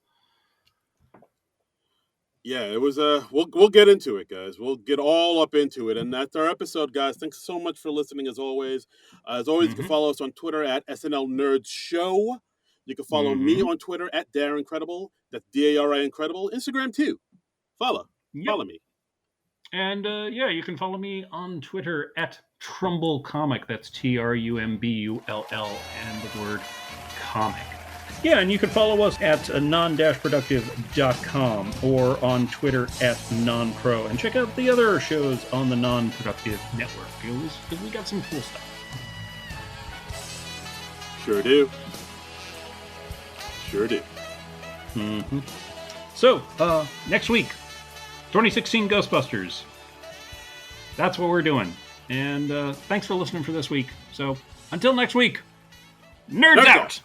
Yeah, it was we'll get into it, guys. We'll get all up into it, and that's our episode, guys. Thanks so much for listening. As always, you can follow us on Twitter at SNL Nerds Show. You can follow me on Twitter at Darren Credible. That's DARI Incredible. Instagram too. Follow me. And you can follow me on Twitter at Trumbull Comic. That's TRUMBULL and the word comic. Yeah, and you can follow us at Non-Productive.com or on Twitter at Non-Pro. And check out the other shows on the Non-Productive Network, because we got some cool stuff. Sure do. So, next week, 2016 Ghostbusters. That's what we're doing. And thanks for listening for this week. So, until next week, Nerds out!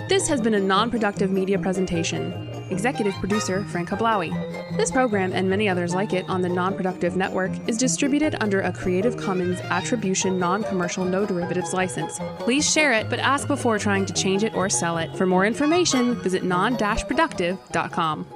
This has been a non-productive media presentation. Executive producer Frank Hablawi. This program and many others like it on the Non-Productive Network is distributed under a Creative Commons Attribution Non-Commercial No Derivatives license. Please share it, but ask before trying to change it or sell it. For more information, visit non-productive.com.